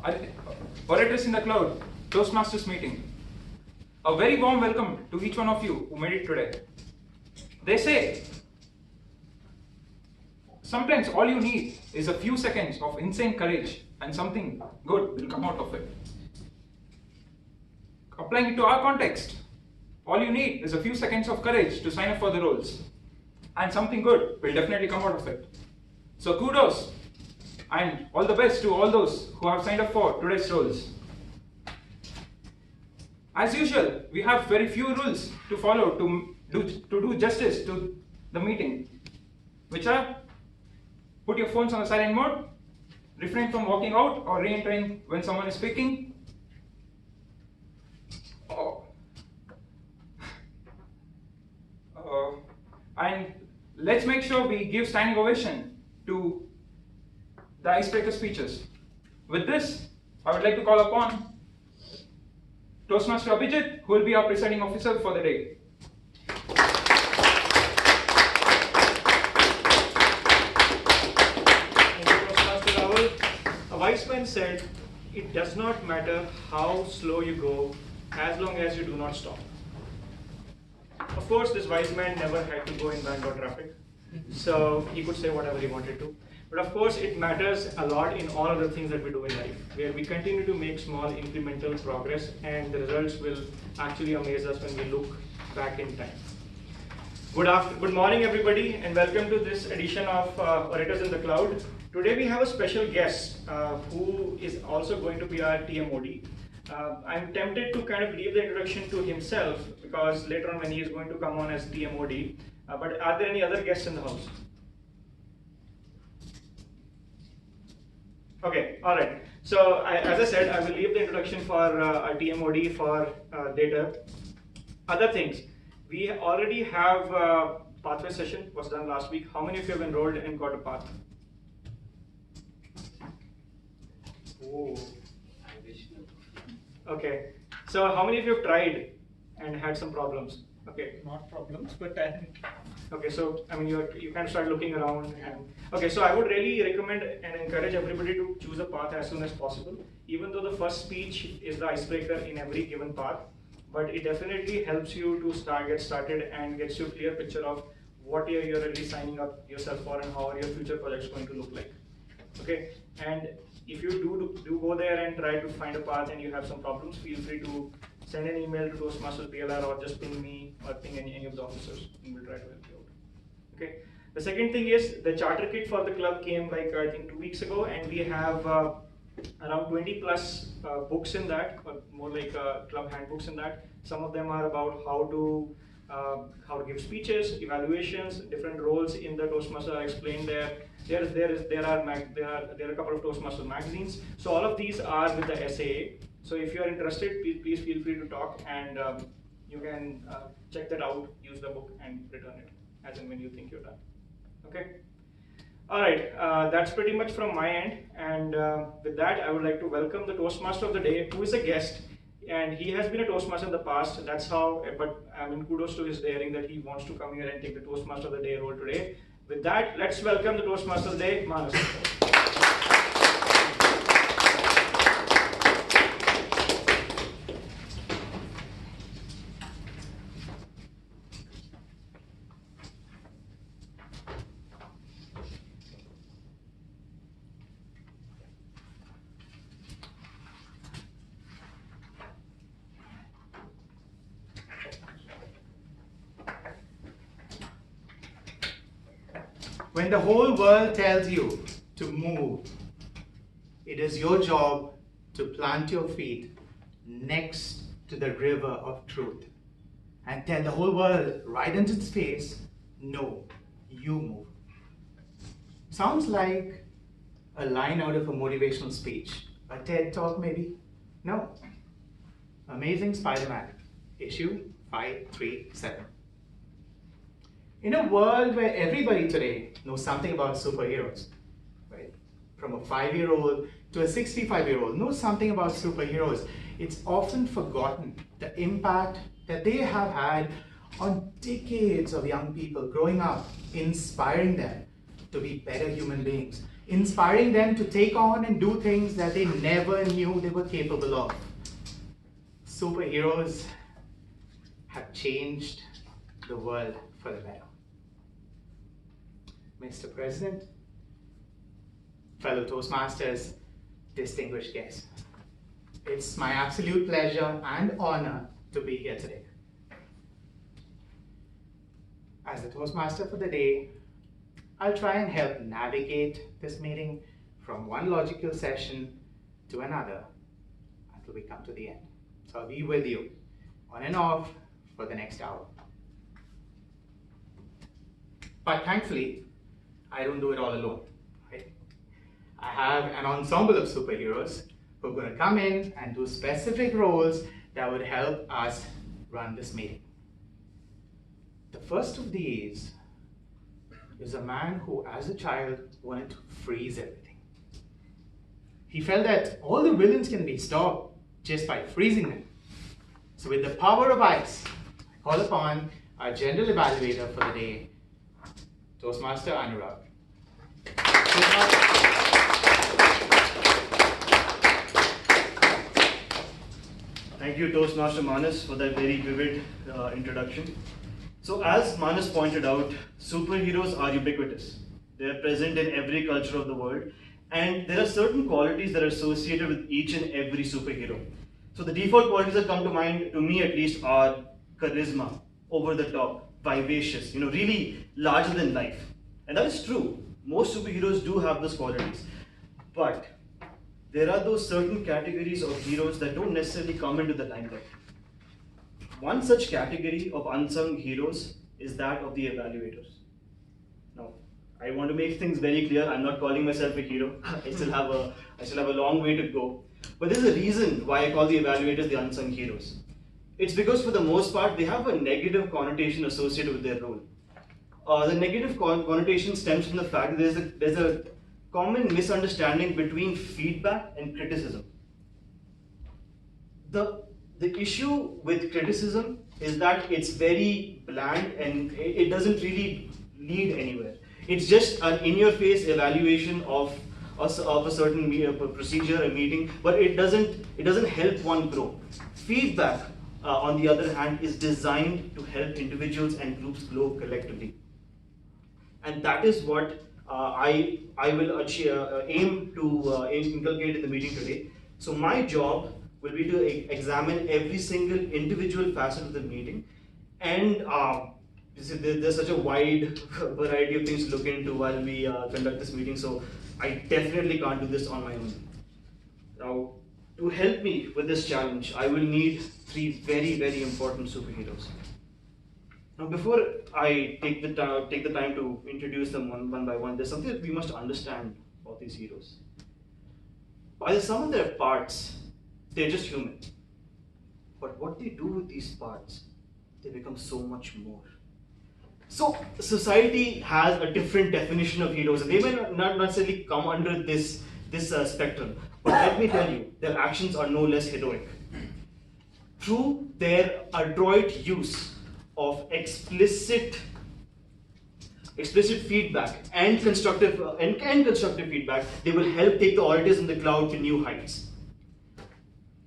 Orators in the Cloud, Toastmasters meeting. A very warm welcome to each one of you who made it today. They say, sometimes all you need is a few seconds of insane courage and something good will come out of it. Applying it to our context, all you need is a few seconds of courage to sign up for the roles. And something good will definitely come out of it. So kudos and all the best to all those who have signed up for today's roles. As usual, we have very few rules to follow to do justice to the meeting, which are: put your phones on the silent mode, refrain from walking out or re-entering when someone is speaking. And let's make sure we give standing ovation to the icebreaker speeches. With this, I would like to call upon Toastmaster Abhijit, who will be our presiding officer for the day. Thank you, Toastmaster Rahul. A wise man said, "It does not matter how slow you go, as long as you do not stop." Of course, this wise man never had to go in Bangalore traffic, so he could say whatever he wanted to. But of course, it matters a lot in all other things that we do in life, where we continue to make small incremental progress, and the results will actually amaze us when we look back in time. Good morning, everybody, and welcome to this edition of Orators in the Cloud. Today we have a special guest who is also going to be our TMoD. I'm tempted to kind of leave the introduction to himself, because later on when he is going to come on as TMoD. But are there any other guests in the house? Okay, all right. So as I said, I will leave the introduction for our TMoD for later. Other things, we already have pathway session was done last week. How many of you have enrolled and got a path? Oh. Okay, so how many of you have tried and had some problems? Okay, not problems, but okay, so I mean you can start looking around. And, okay, so I would really recommend and encourage everybody to choose a path as soon as possible. Even though the first speech is the icebreaker in every given path, but it definitely helps you to get started and gets you a clear picture of what you're really signing up yourself for and how are your future projects going to look like. Okay, and if you do go there and try to find a path and you have some problems, feel free to send an email to Toastmasters PLR or just ping me or ping any of the officers, and we'll try to help you out. Okay. The second thing is the charter kit for the club came like I think 2 weeks ago, and we have around 20 plus books in that, or more like club handbooks in that. Some of them are about how to give speeches, evaluations, different roles in the Toastmaster are explained there. There are a couple of Toastmaster magazines. So all of these are with the SAA. So if you are interested, please feel free to talk, and you can check that out, use the book, and return it as and when you think you're done. Okay. All right. That's pretty much from my end. And with that, I would like to welcome the Toastmaster of the day, who is a guest. And he has been a Toastmaster in the past. That's how, but I mean, kudos to his daring that he wants to come here and take the Toastmaster of the Day role today. With that, let's welcome the Toastmaster of the Day, Manas. when the whole world tells you to move, it is your job to plant your feet next to the river of truth and tell the whole world right into its face, no, you move. Sounds like a line out of a motivational speech, a TED talk maybe? No. Amazing Spider-Man, issue 537. In a world where everybody today knows something about superheroes, right? From a 5-year-old to a 65-year-old knows something about superheroes, it's often forgotten the impact that they have had on decades of young people growing up, inspiring them to be better human beings, inspiring them to take on and do things that they never knew they were capable of. Superheroes have changed the world for the better. Mr. President, fellow Toastmasters, distinguished guests, it's my absolute pleasure and honor to be here today. As the Toastmaster for the day, I'll try and help navigate this meeting from one logical session to another until we come to the end. So I'll be with you on and off for the next hour. But thankfully, I don't do it all alone. Right? I have an ensemble of superheroes who are going to come in and do specific roles that would help us run this meeting. The first of these is a man who, as a child, wanted to freeze everything. He felt that all the villains can be stopped just by freezing them. So with the power of ice, I call upon our general evaluator for the day, Toastmaster Anurag. Thank you, Toastmaster Manas, for that very vivid introduction. So as Manas pointed out, superheroes are ubiquitous. They are present in every culture of the world, and there are certain qualities that are associated with each and every superhero. So the default qualities that come to mind, to me at least, are charisma, over the top, vivacious, really larger than life. And that is true. Most superheroes do have those qualities. But there are those certain categories of heroes that don't necessarily come into the limelight. One such category of unsung heroes is that of the evaluators. Now, I want to make things very clear. I'm not calling myself a hero. I still have a long way to go. But there's a reason why I call the evaluators the unsung heroes. It's because for the most part, they have a negative connotation associated with their role. The negative connotation stems from the fact that there's a common misunderstanding between feedback and criticism. The issue with criticism is that it's very bland and it doesn't really lead anywhere. It's just an in-your-face evaluation of a certain procedure, a meeting, but it doesn't help one grow. Feedback, on the other hand, is designed to help individuals and groups grow collectively. And that is what I will aim to inculcate in the meeting today. So my job will be to examine every single individual facet of the meeting, and there's such a wide variety of things to look into while we conduct this meeting, so I definitely can't do this on my own. Now, to help me with this challenge, I will need three very, very important superheroes. Now, before I take the time to introduce them one by one, there's something that we must understand about these heroes. By the sum of their parts, they're just human. But what they do with these parts, they become so much more. So society has a different definition of heroes, and they may not necessarily come under this spectrum. But let me tell you, their actions are no less heroic. Through their adroit use of explicit feedback and constructive feedback, they will help take the auditors in the cloud to new heights.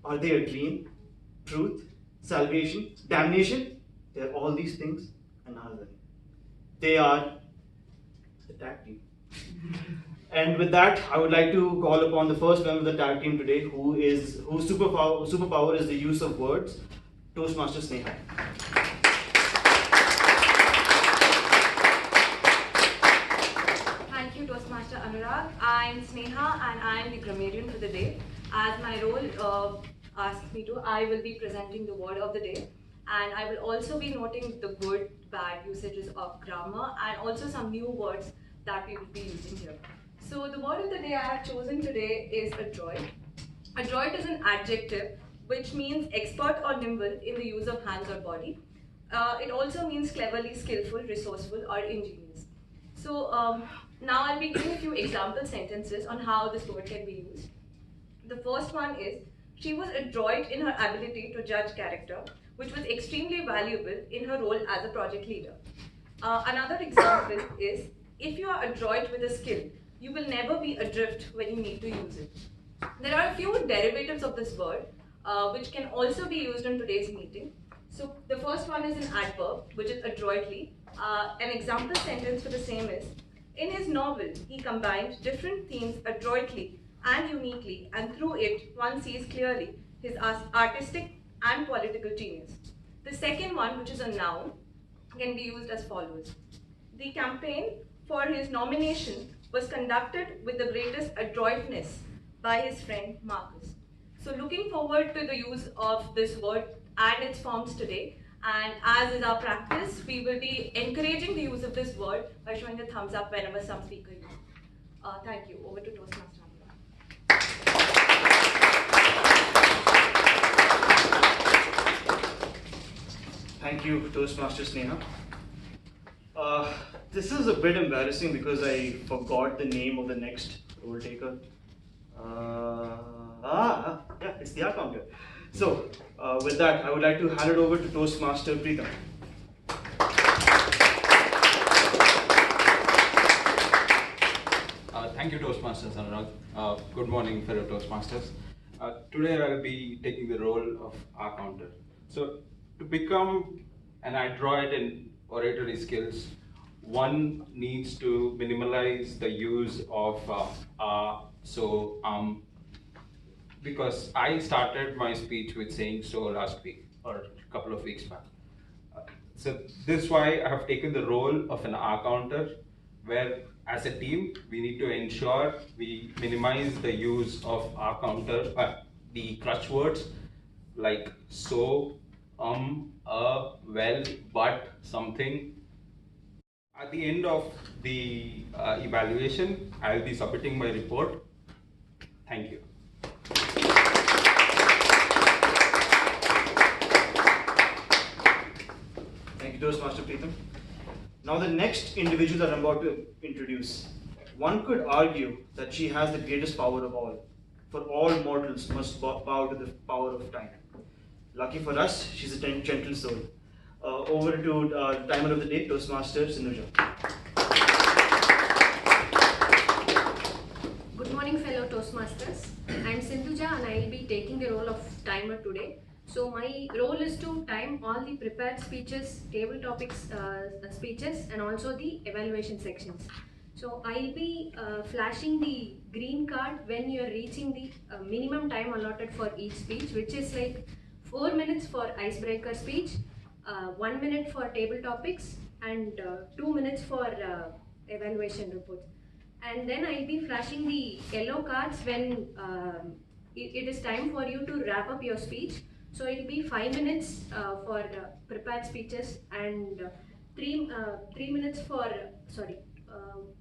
Are they a dream, truth, salvation, damnation? They're all these things and none of them. They are the tag team. And with that, I would like to call upon the first member of the tag team today, whose superpower is the use of words, Toastmaster Sneha. Thank you, Toastmaster Anurag. I'm Sneha and I'm the Grammarian for the day. As my role asks me to, I will be presenting the word of the day, and I will also be noting the good, bad usages of grammar and also some new words that we will be using here. So the word of the day I have chosen today is adroit. Adroit is an adjective which means expert or nimble in the use of hands or body. It also means cleverly skillful, resourceful, or ingenious. So now I'll be giving a few example sentences on how this word can be used. The first one is, she was adroit in her ability to judge character, which was extremely valuable in her role as a project leader. Another example is, if you are adroit with a skill, you will never be adrift when you need to use it. There are a few derivatives of this word which can also be used in today's meeting. So the first one is an adverb, which is adroitly. An example sentence for the same is, in his novel, he combined different themes adroitly and uniquely, and through it, one sees clearly his artistic and political genius. The second one, which is a noun, can be used as follows. The campaign for his nomination was conducted with the greatest adroitness by his friend Marcus. So looking forward to the use of this word and its forms today. And as is our practice, we will be encouraging the use of this word by showing the thumbs up whenever some speaker uses it. Thank you. Over to Toastmaster. Thank you, Toastmaster Sneha. This is a bit embarrassing because I forgot the name of the next role taker. Yeah, it's the AhCounter. So, with that, I would like to hand it over to Toastmaster Preetham. Thank you, Toastmasters Anurag. Good morning, fellow Toastmasters. Today I will be taking the role of AhCounter. So, to become an adroit in oratory skills, one needs to minimalize the use of so, because I started my speech with saying so last week or a couple of weeks back. So this is why I have taken the role of an AhCounter, where as a team we need to ensure we minimize the use of AhCounter, the clutch words like so, well, but, something. At the end of the evaluation, I will be submitting my report. Thank you. Thank you, Toastmaster Preetham. Now the next individual that I'm about to introduce, one could argue that she has the greatest power of all. For all mortals must bow to the power of time. Lucky for us, she's a gentle soul. Over to the timer of the day, Toastmaster Sindhuja. Good morning, fellow Toastmasters. I'm Sindhuja and I'll be taking the role of timer today. So my role is to time all the prepared speeches, table topics speeches, and also the evaluation sections. So I'll be flashing the green card when you're reaching the minimum time allotted for each speech, which is like 4 minutes for icebreaker speech, 1 minute for table topics, and 2 minutes for evaluation reports. And then I'll be flashing the yellow cards when it is time for you to wrap up your speech. So it'll be 5 minutes for prepared speeches and 3 minutes for,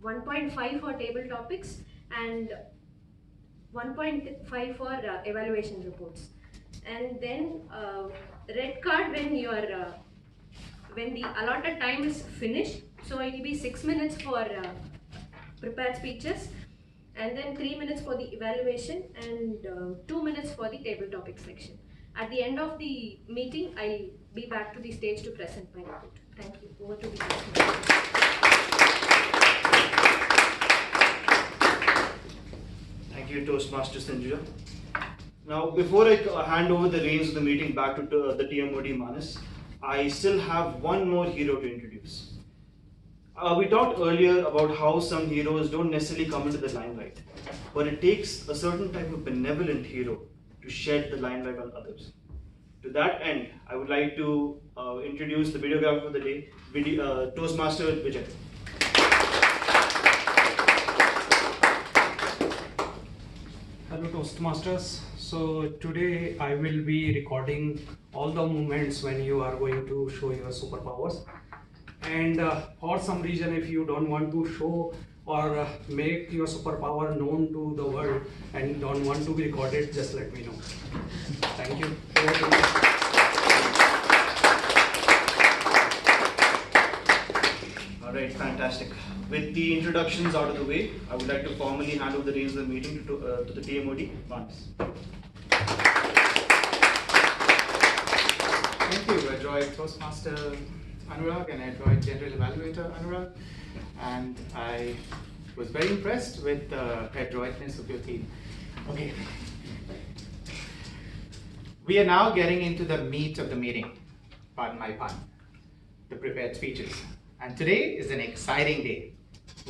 1.5 for table topics and 1.5 for evaluation reports. And then red card when when the allotted time is finished. So it'll be 6 minutes for prepared speeches, and then 3 minutes for the evaluation and 2 minutes for the table topic section. At the end of the meeting, I'll be back to the stage to present my report. Thank you. Over to the Thank you, Toastmaster Sindhuja. Now, before I hand over the reins of the meeting back to the TMoD Manas, I still have one more hero to introduce. We talked earlier about how some heroes don't necessarily come into the limelight, but it takes a certain type of benevolent hero to shed the limelight on others. To that end, I would like to introduce the videographer of the day, Toastmaster Vijay. Hello Toastmasters. So today I will be recording all the moments when you are going to show your superpowers. And for some reason, if you don't want to show or make your superpower known to the world and don't want to be recorded, just let me know. Thank you. Alright, fantastic. With the introductions out of the way, I would like to formally hand over the reins of the meeting to the TMoD Manas. Thank you, adroit Toastmaster Anurag and adroit General Evaluator Anurag. And I Was very impressed with the adroitness of your team. Okay. We are now getting into the meat of the meeting, pardon my pun, the prepared speeches. And today is an exciting day.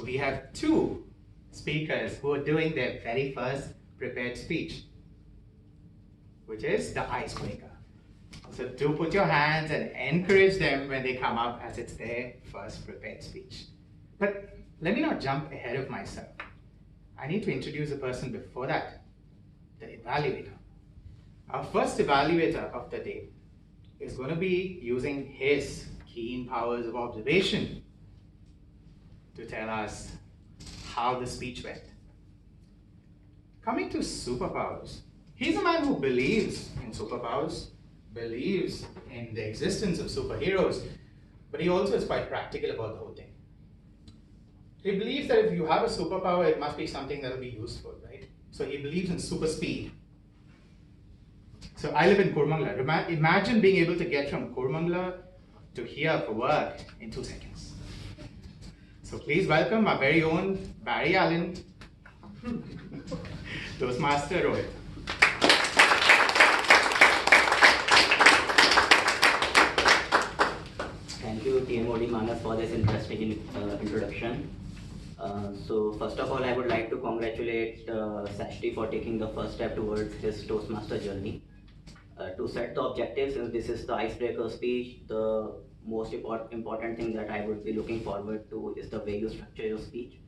We have two speakers who are doing their very first prepared speech, which is the icebreaker. So do put your hands and encourage them when they come up, as it's their first prepared speech. But let me not jump ahead of myself. I need to introduce a person before that, the evaluator. Our first evaluator of the day is going to be using his keen powers of observation to tell us how the speech went. Coming to superpowers, he's a man who believes in superpowers, believes in the existence of superheroes, but he also is quite practical about the whole thing. He believes that if you have a superpower, it must be something that will be useful, right? So he believes in super speed. So I live in Kurmangla. Imagine being able to get from Kurmangla to here for work in 2 seconds. So please welcome our very own Barry Allen, Toastmaster Rohit. Thank you, TMoD Manas, for this interesting introduction. So first of all, I would like to congratulate Sasty for taking the first step towards his Toastmaster journey. To set the objectives, since this is the icebreaker speech, the most important thing that I would be looking forward to is the way you structure your speech.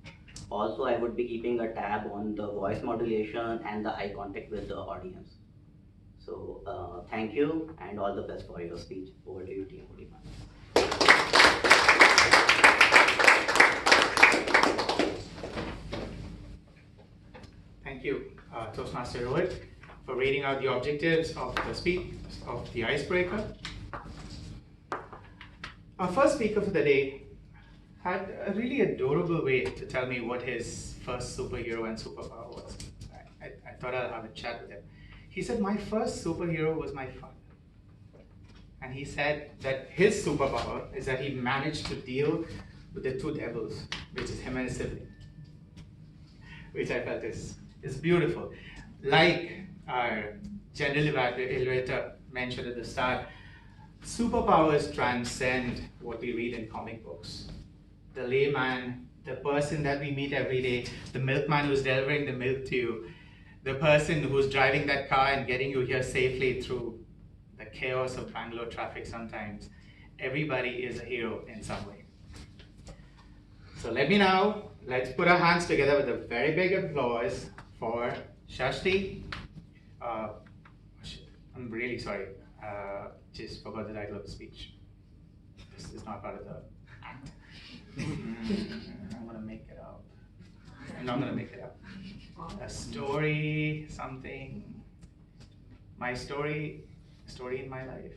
Also, I would be keeping a tab on the voice modulation and the eye contact with the audience. So thank you and all the best for your speech. Over to you, TMoD. Thank you, Toastmaster Rohit, for reading out the objectives of the speech of the icebreaker. Our first speaker for the day had a really adorable way to tell me what his first superhero and superpower was. I thought I'd have a chat with him. He said, my first superhero was my father. And he said that his superpower is that he managed to deal with the two devils, which is him and his sibling, which I felt is beautiful. Like our general evaluator mentioned at the start, superpowers transcend what we read in comic books. The layman, the person that we meet every day, the milkman who's delivering the milk to you, the person who's driving that car and getting you here safely through the chaos of Bangalore traffic sometimes. Everybody is a hero in some way. So let's put our hands together with a very big applause for Sasty. I'm really sorry, just forgot the title of the speech. This is not part of the act. I'm gonna make it up. I'm not gonna make it up. A story, something. My story in my life.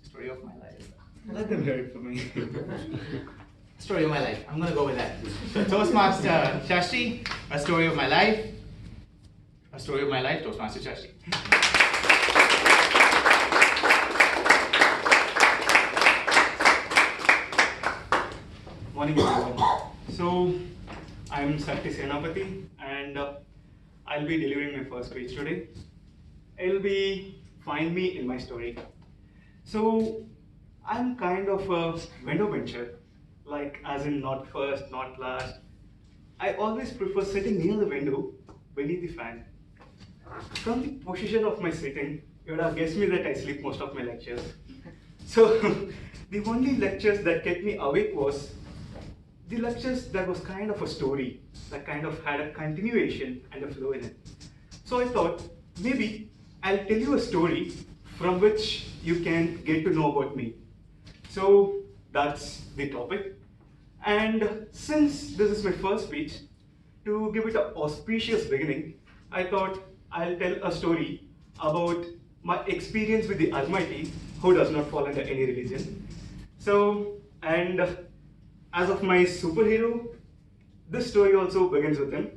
Story of my life. Let them hear it for me. Story of my life. I'm gonna go with that. So Toastmaster Sasty, a story of my life. A story of my life, Toastmaster Sasty. Morning everyone. So I'm Sati Senapati and I'll be delivering my first speech today. It'll be Find Me in My Story. So I'm kind of a window bencher, like as in not first, not last. I always prefer sitting near the window beneath the fan. From the position of my sitting, you would have guessed me that I sleep most of my lectures. So the only lectures that kept me awake was the lectures that was kind of a story, that kind of had a continuation and a flow in it. So I thought, maybe I'll tell you a story from which you can get to know about me. So that's the topic. And since this is my first speech, to give it an auspicious beginning, I thought I'll tell a story about my experience with the Almighty, who does not fall under any religion. So, and as of my superhero, this story also begins with him.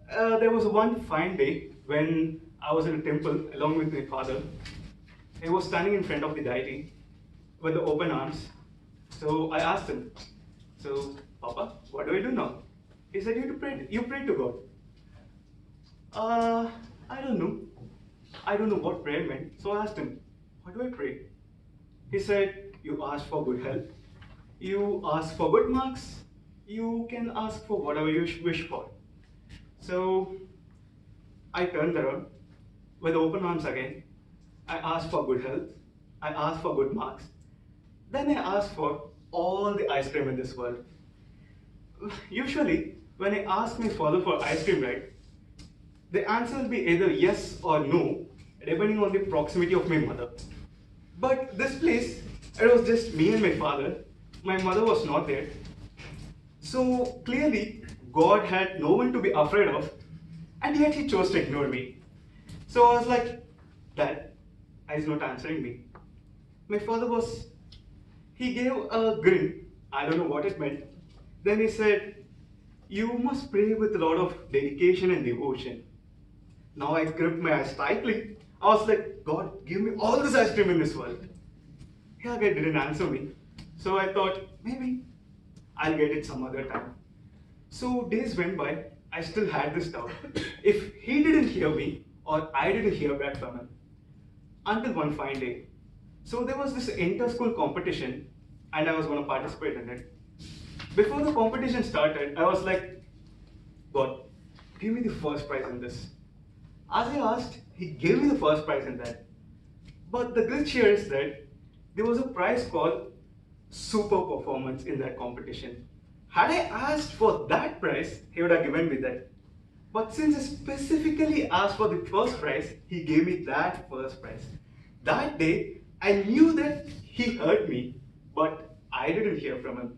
There was one fine day when I was in a temple along with my father. He was standing in front of the deity with the open arms. So I asked him, so Papa, what do I do now? He said, you prayed to God. I don't know. I don't know what prayer meant. So I asked him, what do I pray? He said, you ask for good health. You ask for good marks. You can ask for whatever you wish for. So I turned around with open arms again. I asked for good health. I asked for good marks. Then I asked for all the ice cream in this world. Usually, when I ask my father for ice cream, right, the answer will be either yes or no, depending on the proximity of my mother. But this place, it was just me and my father. My mother was not there. So clearly, God had no one to be afraid of, and yet He chose to ignore me. So I was like, Dad, He's not answering me. My father he gave a grin. I don't know what it meant. Then he said, you must pray with a lot of dedication and devotion. Now I gripped my eyes tightly. I was like, God, give me all this ice cream in this world. He again didn't answer me. So I thought, maybe I'll get it some other time. So days went by. I still had this doubt. If he didn't hear me, or I didn't hear back from him. Until one fine day. So there was this inter-school competition, and I was going to participate in it. Before the competition started, I was like, God, give me the first prize in this. As I asked, He gave me the first prize in that. But the glitch here is that there was a prize called Super Performance in that competition. Had I asked for that prize, He would have given me that. But since I specifically asked for the first prize, He gave me that first prize. That day, I knew that He heard me, but I didn't hear from Him.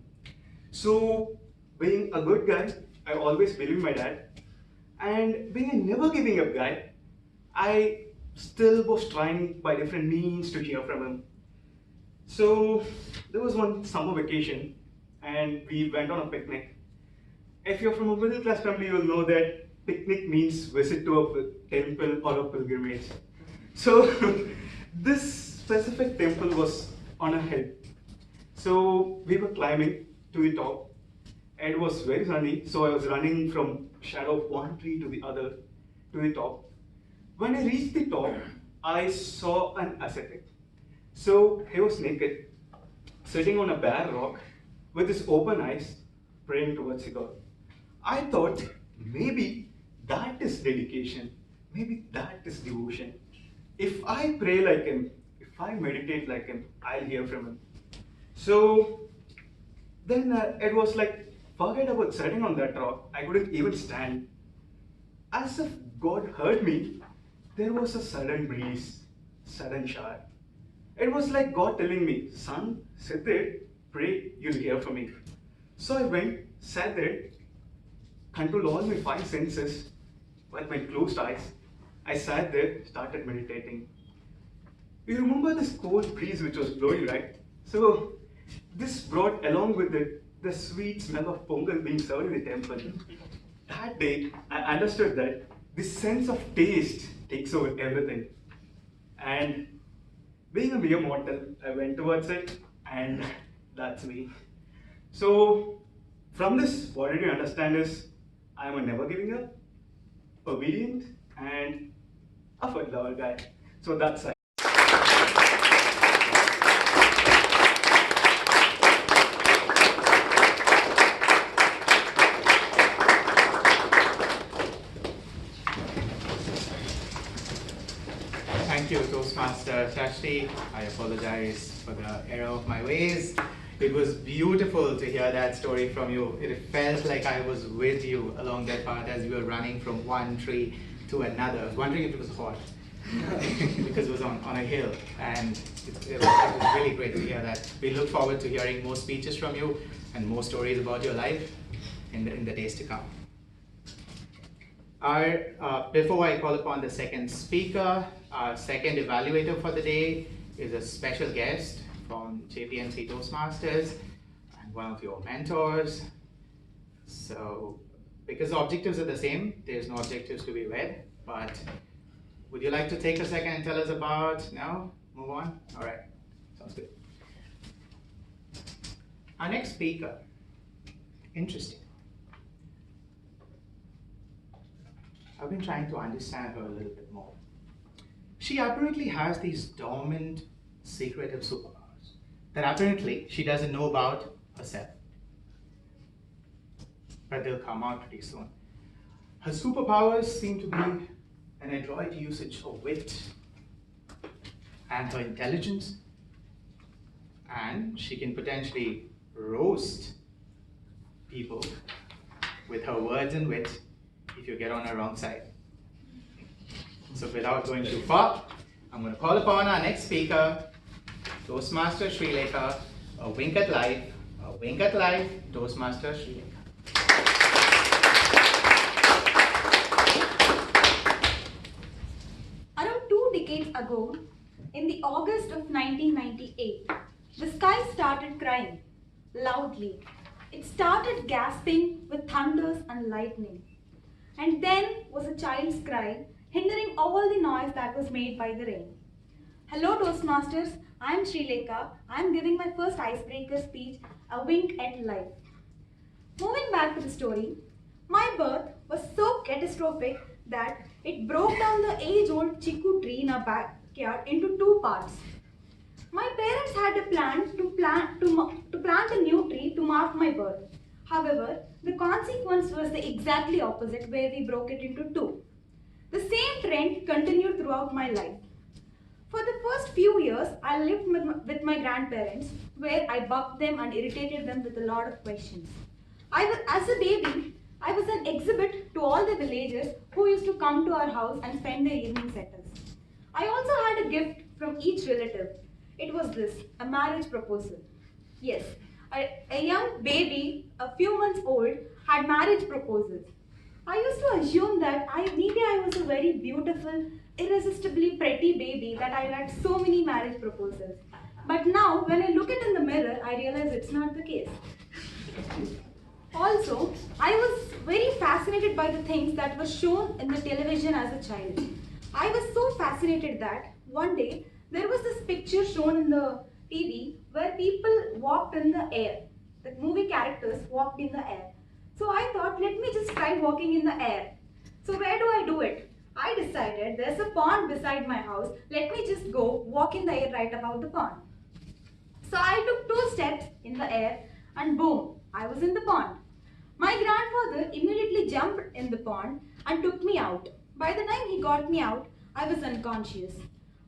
So, being a good guy, I always believed my dad. And being a never giving up guy, I still was trying by different means to hear from him. So, there was one summer vacation, and we went on a picnic. If you're from a middle class family, you will know that picnic means visit to a temple or a pilgrimage. So, this specific temple was on a hill. So, we were climbing to the top. It was very sunny, so I was running from shadow of one tree to the other, to the top. When I reached the top, I saw an ascetic. So he was naked, sitting on a bare rock, with his open eyes, praying towards God. I thought, maybe that is dedication, maybe that is devotion. If I pray like him, if I meditate like him, I'll hear from him. So then it was like, forget about sitting on that rock. I couldn't even stand. As if God heard me, there was a sudden breeze, sudden shower. It was like God telling me, son, sit there, pray, you'll hear from me. So I went, sat there, controlled all my 5 senses with my closed eyes. I sat there, started meditating. You remember this cold breeze which was blowing, right? So this brought along with it the sweet smell of pongal being served in the temple. That day, I understood that this sense of taste takes over everything. And being a mere mortal, I went towards it, and that's me. So, from this, what did you understand is, I am a never giving up, obedient, and a foot lover guy. So that's it. Thank you, Toastmaster Sasty. I apologize for the error of my ways. It was beautiful to hear that story from you. It felt like I was with you along that path as you were running from one tree to another. I was wondering if it was hot because it was on a hill, and it was really great to hear that. We look forward to hearing more speeches from you and more stories about your life in the days to come. Before I call upon the second speaker, our second evaluator for the day is a special guest from JPMC Toastmasters and one of your mentors. So, because the objectives are the same, there's no objectives to be read, but would you like to take a second and tell us about, no? Move on? All right, sounds good. Our next speaker, interesting. I've been trying to understand her a little bit more. She apparently has these dormant, secretive superpowers that apparently she doesn't know about herself. But they'll come out pretty soon. Her superpowers seem to be an adroit usage of wit and her intelligence, and she can potentially roast people with her words and wit if you get on her wrong side. So without going too far, I'm going to call upon our next speaker, Toastmaster Sreelekha. A wink at life, Toastmaster Sreelekha. Around 2 decades ago, in the August of 1998, the sky started crying loudly. It started gasping with thunders and lightning. And then was a child's cry, hindering all the noise that was made by the rain. Hello Toastmasters, I am Sreelekha. I am giving my first icebreaker speech, A Wink at Life. Moving back to the story, my birth was so catastrophic that it broke down the age-old chiku tree in our backyard into 2 parts. My parents had a plan to plant a new tree to mark my birth. However, the consequence was the exactly opposite, where we broke it into 2. The same trend continued throughout my life. For the first few years, I lived with my grandparents, where I bugged them and irritated them with a lot of questions. As a baby, I was an exhibit to all the villagers who used to come to our house and spend their evenings at us. I also had a gift from each relative. It was this, a marriage proposal. Yes, a young baby, a few months old, had marriage proposals. I used to assume that maybe I was a very beautiful, irresistibly pretty baby that I had so many marriage proposals. But now, when I look it in the mirror, I realize it's not the case. Also, I was very fascinated by the things that were shown in the television as a child. I was so fascinated that one day, there was this picture shown in the TV where people walked in the air. The movie characters walked in the air. So I thought, let me just try walking in the air. So where do I do it? I decided there's a pond beside my house. Let me just go walk in the air right above the pond. So I took 2 steps in the air and boom, I was in the pond. My grandfather immediately jumped in the pond and took me out. By the time he got me out, I was unconscious.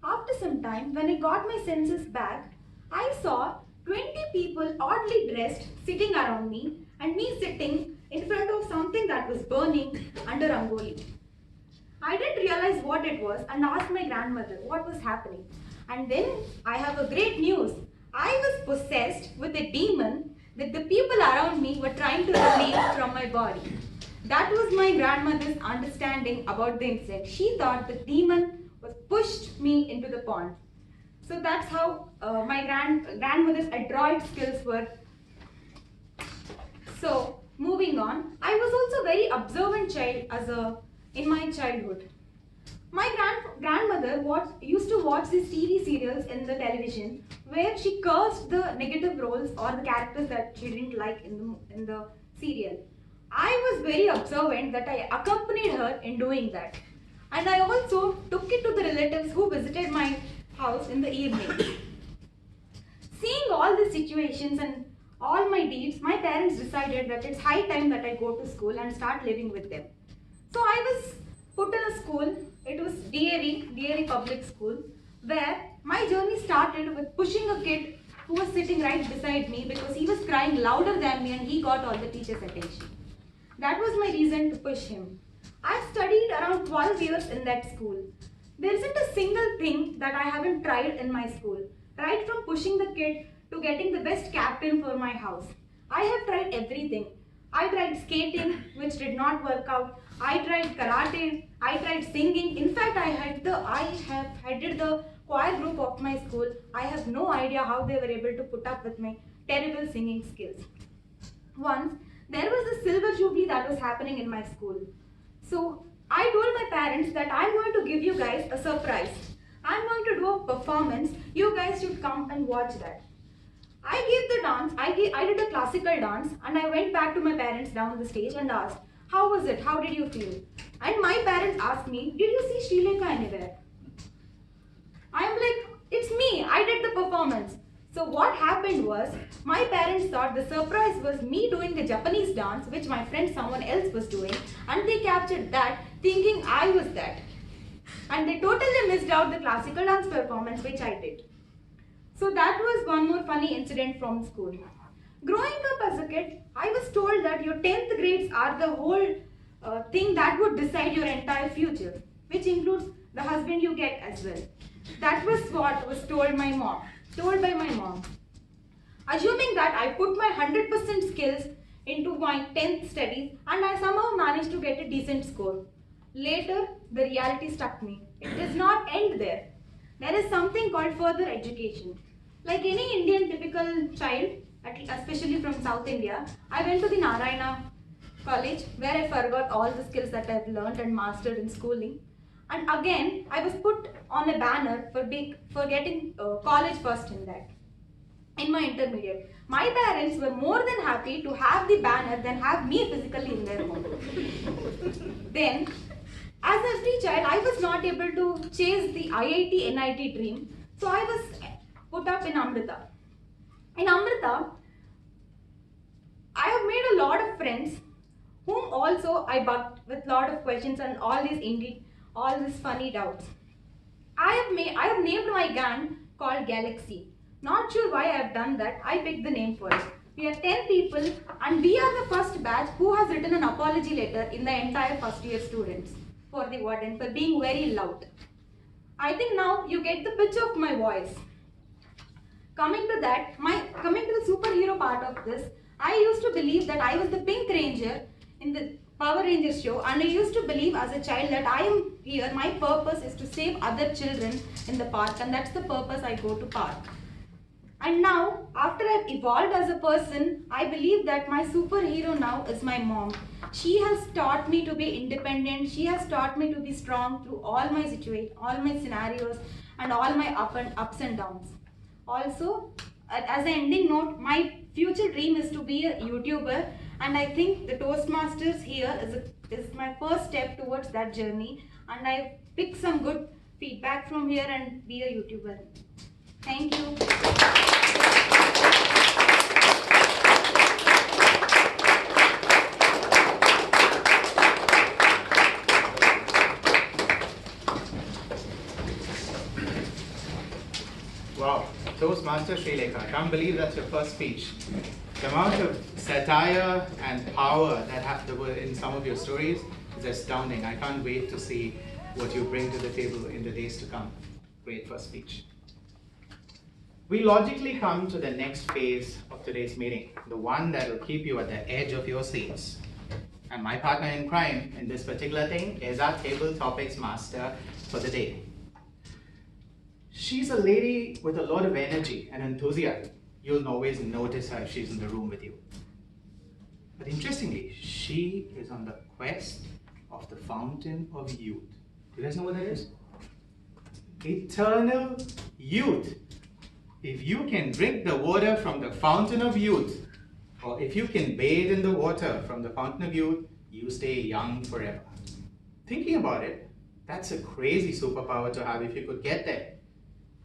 After some time, when I got my senses back, I saw 20 people oddly dressed sitting around me and me sitting in front of something that was burning under Rangoli. I didn't realize what it was and asked my grandmother what was happening. And then I have a great news. I was possessed with a demon that the people around me were trying to release from my body. That was my grandmother's understanding about the incident. She thought the demon was pushed me into the pond. So that's how my grandmother's adroit skills were. So moving on, I was also a very observant child in my childhood. My grandmother used to watch these TV serials in the television where she cursed the negative roles or the characters that she didn't like in the serial. I was very observant that I accompanied her in doing that. And I also took it to the relatives who visited my house in the evening. Seeing all these situations and all my deeds, my parents decided that it's high time that I go to school and start living with them. So I was put in a school. It was DAV Public School, where my journey started with pushing a kid who was sitting right beside me because he was crying louder than me and he got all the teachers' attention. That was my reason to push him. I studied around 12 years in that school. There isn't a single thing that I haven't tried in my school. Right from pushing the kid to getting the best captain for my house. I have tried everything. I tried skating, which did not work out. I tried karate. I tried singing. In fact, I have headed the choir group of my school. I have no idea how they were able to put up with my terrible singing skills. Once, there was a silver jubilee that was happening in my school. So I told my parents that I'm going to give you guys a surprise. I'm going to do a performance. You guys should come and watch that. I gave the dance. I did a classical dance and I went back to my parents down the stage and asked, How was it? How did you feel? And my parents asked me, did you see Sreelekha anywhere? I am like, it's me, I did the performance. So what happened was, my parents thought the surprise was me doing the Japanese dance, which my friend someone else was doing, and they captured that thinking I was that. And they totally missed out the classical dance performance which I did. So that was one more funny incident from school. Growing up as a kid, I was told that your 10th grades are the whole thing that would decide your entire future, which includes the husband you get as well. That was what was told by my mom. Assuming that I put my 100% skills into my 10th studies and I somehow managed to get a decent score. Later, the reality struck me. It does not end there. There is something called further education. Like any Indian typical child, especially from South India, I went to the Narayana college where I forgot all the skills that I've learned and mastered in schooling. And again, I was put on a banner for getting college first in that, in my intermediate. My parents were more than happy to have the banner than have me physically in their home. Then, as every child, I was not able to chase the IIT NIT dream, so I was put up in Amrita. In Amrita, I have made a lot of friends whom also I bugged with lot of questions and all these funny doubts. I have named my gang called Galaxy. Not sure why I have done that. I picked the name for it. We are 10 people and we are the first batch who has written an apology letter in the entire first year students for the warden for being very loud. I think now you get the pitch of my voice. Coming to the superhero part of this, I used to believe that I was the Pink Ranger in the Power Rangers show, and I used to believe as a child that I am here, my purpose is to save other children in the park, and that's the purpose I go to park. And now, after I've evolved as a person, I believe that my superhero now is my mom. She has taught me to be independent, she has taught me to be strong through all my situations, all my scenarios, and all my ups and downs. Also, as an ending note, my future dream is to be a YouTuber, and I think the Toastmasters here is my first step towards that journey, and I picked some good feedback from here and be a YouTuber. Thank you. Wow, Toastmaster Sreelekha, I can't believe that's your first speech. The amount of satire and power that were in some of your stories is astounding. I can't wait to see what you bring to the table in the days to come. Great first speech. We logically come to the next phase of today's meeting, the one that will keep you at the edge of your seats. And my partner in crime in this particular thing is our table topics master for the day. She's a lady with a lot of energy and enthusiasm. You'll always notice her if she's in the room with you. But interestingly, she is on the quest of the fountain of youth. Do you guys know what that is? Eternal youth. If you can drink the water from the fountain of youth, or if you can bathe in the water from the fountain of youth, you stay young forever. Thinking about it, that's a crazy superpower to have if you could get there.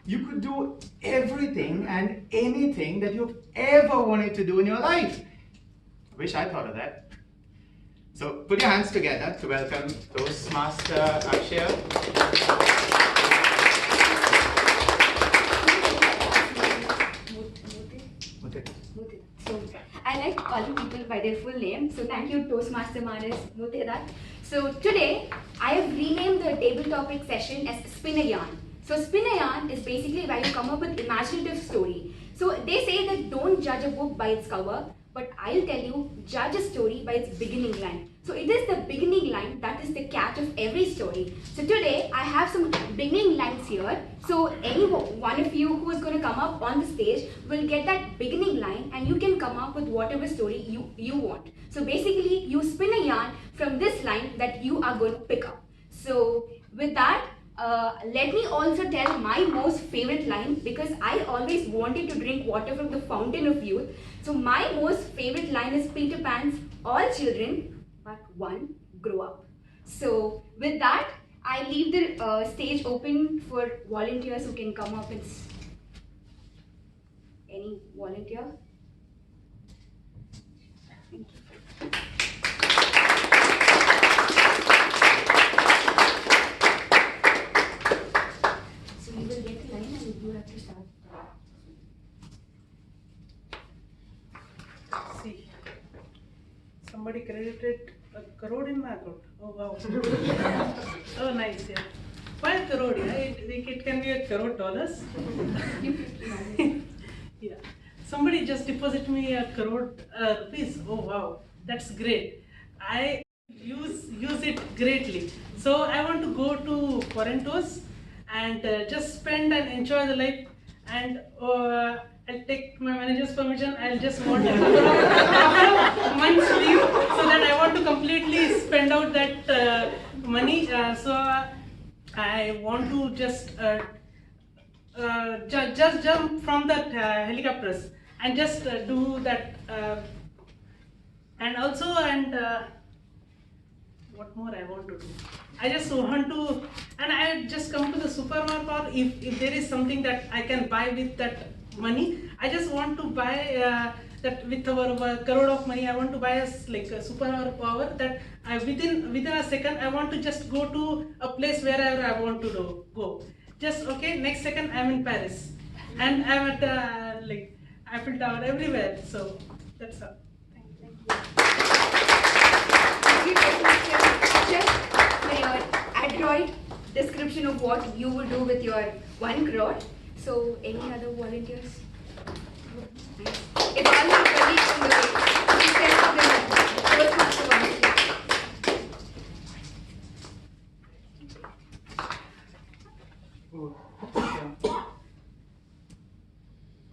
You could do everything and anything that you've ever wanted to do in your life. I wish I thought of that. So put your hands together to welcome Toastmaster Akshaya. So I like calling people by their full name. So thank you, Toastmaster Manas Muteda. So today I have renamed the table topic session as Spin a Yarn. So spin a yarn is basically where you come up with imaginative story. So they say that don't judge a book by its cover, but I'll tell you, judge a story by its beginning line. So it is the beginning line that is the catch of every story. So today I have some beginning lines here. So any one of you who is going to come up on the stage will get that beginning line and you can come up with whatever story you want. So basically you spin a yarn from this line that you are going to pick up. So with that, let me also tell my most favorite line because I always wanted to drink water from the fountain of youth. So my most favorite line is Peter Pan's all children Part 1, Grow Up. So with that, I leave the stage open for volunteers who can come up and any volunteer? Thank you. So you will get a line and you have to start. See, somebody credited a crore in my account. Oh wow. Oh nice, yeah. Why a crore? Yeah, it can be a crore dollars. Yeah. Somebody just deposited me a crore rupees. Oh wow, that's great. I use it greatly. So I want to go to foreign tours and just spend and enjoy the life. And I'll take my manager's permission. I'll just want a couple of months leave so that I want to completely spend out that money. So I want to just jump from that helicopters and just do that. And also what more I want to do? I just want to, and I just come to the supermarket, or if there is something that I can buy with that money, I just want to buy that with our crore of money. I want to buy like a superpower that within a second I want to just go to a place wherever I want to go. Just okay, next second I'm in Paris, and I'm at like Eiffel Tower everywhere. So that's all. For your adroit description of what you will do with your 1 crore. So, any other volunteers? If all your colleagues in the way, please tell them Toastmaster volunteer.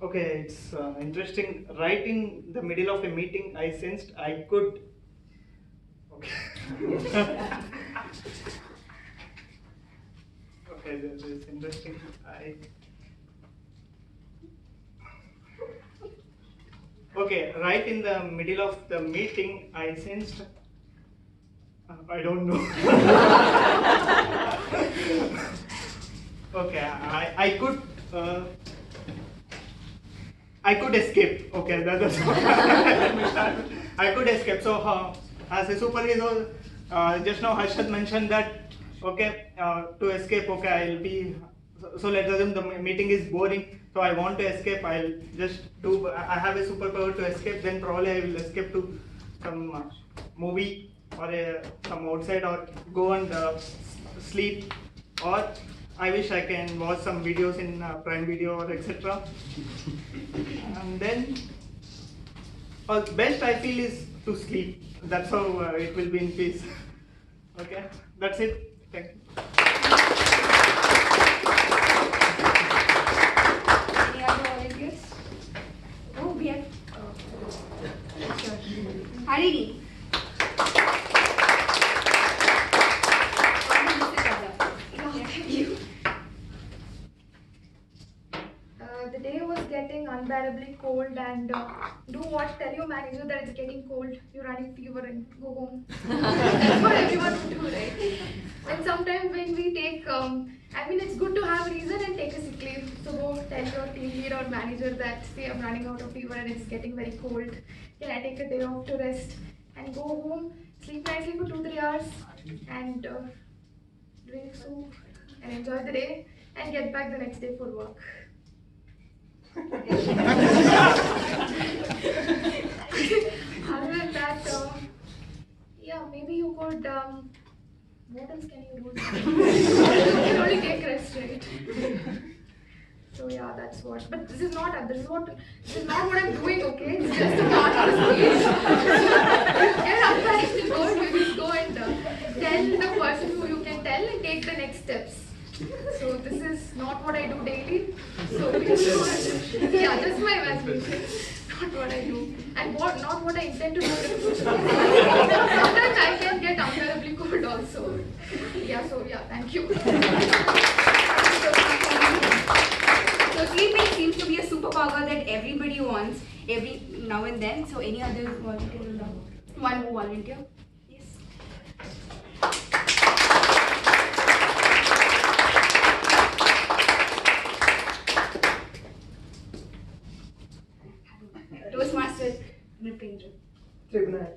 Okay, it's interesting. Right in the middle of a meeting, I sensed I could. Okay. Okay, this is interesting. Okay, right in the middle of the meeting, I sensed. I don't know. Okay, I could escape. Okay, that's I could escape. So as a superhero, just now Harshad mentioned that okay, to escape. Okay, I'll be. So let's assume the meeting is boring. So I want to escape. I'll just do. I have a superpower to escape. Then probably I will escape to some movie or some outside, or go and sleep, or I wish I can watch some videos in Prime Video or etc. And then, best I feel is to sleep. That's how it will be in peace. Okay, that's it. Thank you. Any other volunteers? Oh, we have. Sure. Harini. The day was getting unbearably cold, and tell your manager that it's getting cold, you're running fever, and go home. That's what everyone would do, right? And sometimes when we take, it's good to have a reason and take a sick leave. So go tell your team lead or manager that, say, I'm running out of fever and it's getting very cold. Can I take a day off to rest? And go home, sleep nicely for 2-3 hours, and drink soup, and enjoy the day, and get back the next day for work. Other than that, maybe you could, what else can you do? You can only take rest, right? So yeah, that's what. But this is not what I'm doing, okay? It's just a part of the speech. Get unbalanced goals, you just go and tell the person who you can tell and take the next steps. So this is not what I do daily. So yeah, that's my imagination. Not what I do, and not what I intend to do in the future. Sometimes I can get unbearably cold also. Yeah. So yeah, thank you. So sleeping seems to be a superpower that everybody wants every now and then. So any other volunteer? One more volunteer. Yes. Nripendra.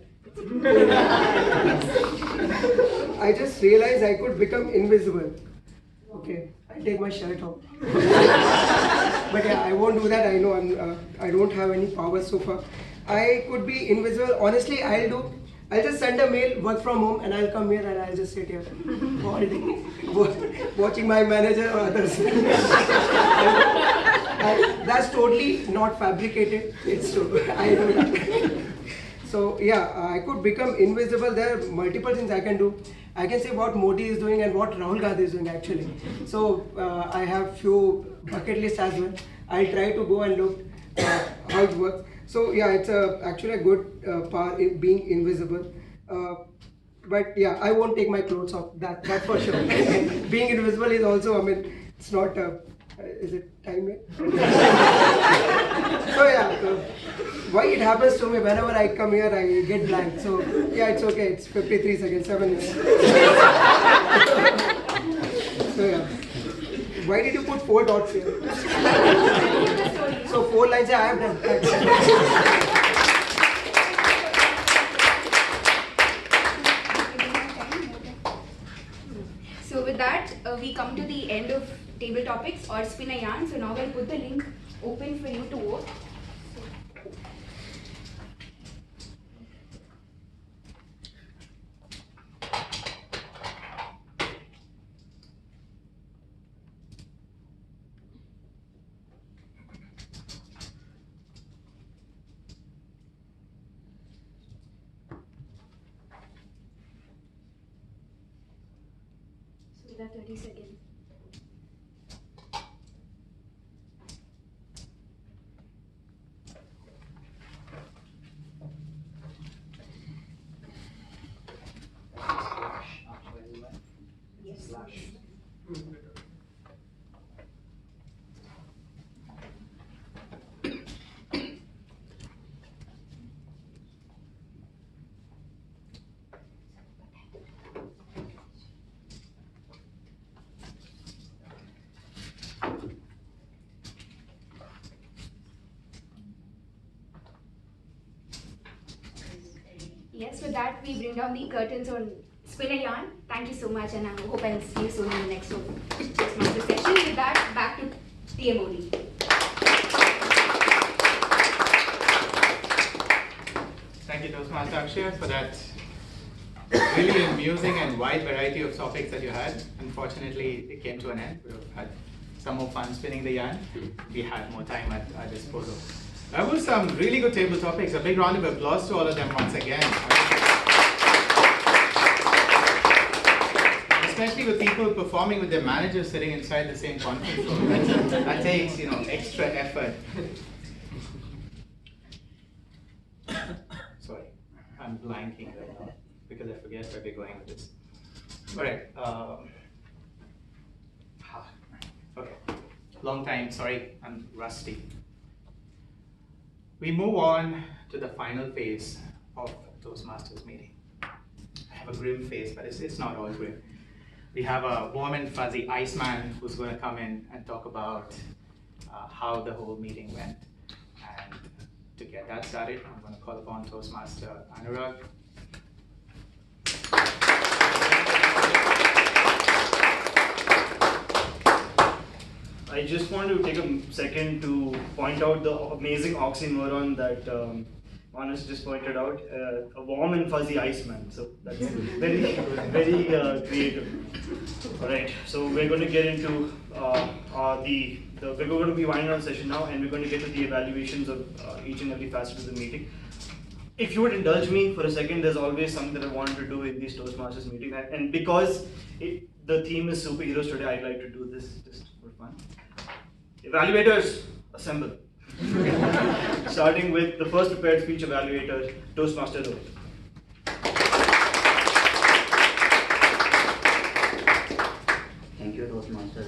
I just realized I could become invisible. Okay, I take my shirt off. But yeah, I won't do that. I know I don't have any powers so far. I could be invisible. Honestly, I'll just send a mail, work from home, and I'll come here and I'll just sit here all day, watching my manager or others. That's totally not fabricated. It's true. I know that. So yeah, I could become invisible. There are multiple things I can do. I can say what Modi is doing and what Rahul Gandhi is doing actually. So I have few bucket lists as well. I'll try to go and look how it works. So yeah, it's actually a good part in being invisible. But yeah, I won't take my clothes off. That's for sure. Being invisible is also, I mean, it's not. Is it time yet? So yeah, why it happens to me whenever I come here, I get blank. So yeah, it's okay. It's 53 seconds, 7 minutes. So yeah, why did you put 4 dots here? So 4 lines I have done. So with that, we come to the end of table topics or spin a yarn. So now I'll put the link open for you to vote. So we have 30 seconds. Yes, with that we bring down the curtains on Spin a Yarn. Thank you so much, and I hope I'll see you soon in the next Toastmaster session. With that, back to TMoD. Thank you, Toastmaster Akshaya, for that really amusing and wide variety of topics that you had. Unfortunately, it came to an end. We would have had some more fun spinning the yarn. We had more time at our disposal. That was some really good table topics. A big round of applause to all of them once again. Especially with people performing with their managers sitting inside the same conference room. That takes, extra effort. Sorry, I'm blanking right now because I forget where we're going with this. All right. Okay. Long time. Sorry, I'm rusty. We move on to the final phase of Toastmasters meeting. I have a grim face, but it's not all grim. We have a warm and fuzzy Iceman who's going to come in and talk about how the whole meeting went. And to get that started, I'm going to call upon Toastmaster Anurag. I just want to take a second to point out the amazing oxymoron that Manas just pointed out. A warm and fuzzy Iceman. So that's very, very creative. All right. So we're going to get into we're going to be winding down session now, and we're going to get to the evaluations of each and every facet of the meeting. If you would indulge me for a second, there's always something that I wanted to do in these Toastmasters meeting, and because the theme is superheroes today, I'd like to do this just for fun. Evaluators, assemble. Starting with the first prepared speech evaluator, Toastmaster Rohit. Thank you, Toastmaster.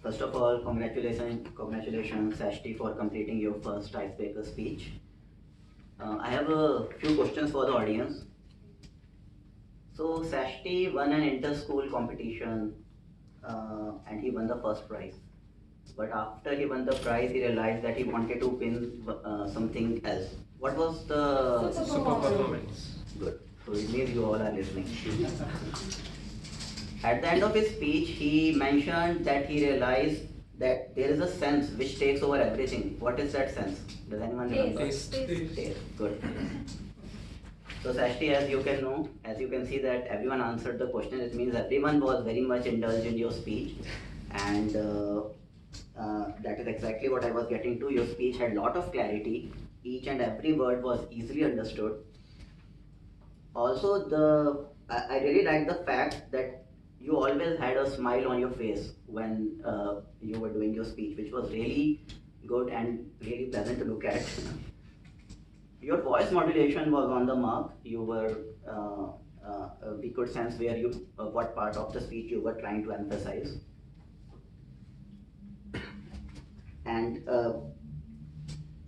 First of all, congratulations, Sasty, for completing your first icebreaker speech. I have a few questions for the audience. So, Sasty won an inter-school competition and he won the first prize. but after he won the prize, he realized that he wanted to win something else. What was the Super performance? Good. So it means you all are listening. At the end of his speech, he mentioned that he realized that there is a sense which takes over everything. What is that sense? Does anyone remember? Taste. Taste. Good. So Sasty, as you can see that everyone answered the question. It means everyone was very much indulged in your speech, and that is exactly what I was getting to. Your speech had a lot of clarity. Each and every word was easily understood. Also, I really like the fact that you always had a smile on your face when you were doing your speech, which was really good and really pleasant to look at. Your voice modulation was on the mark. You were, we could sense where what part of the speech you were trying to emphasize. And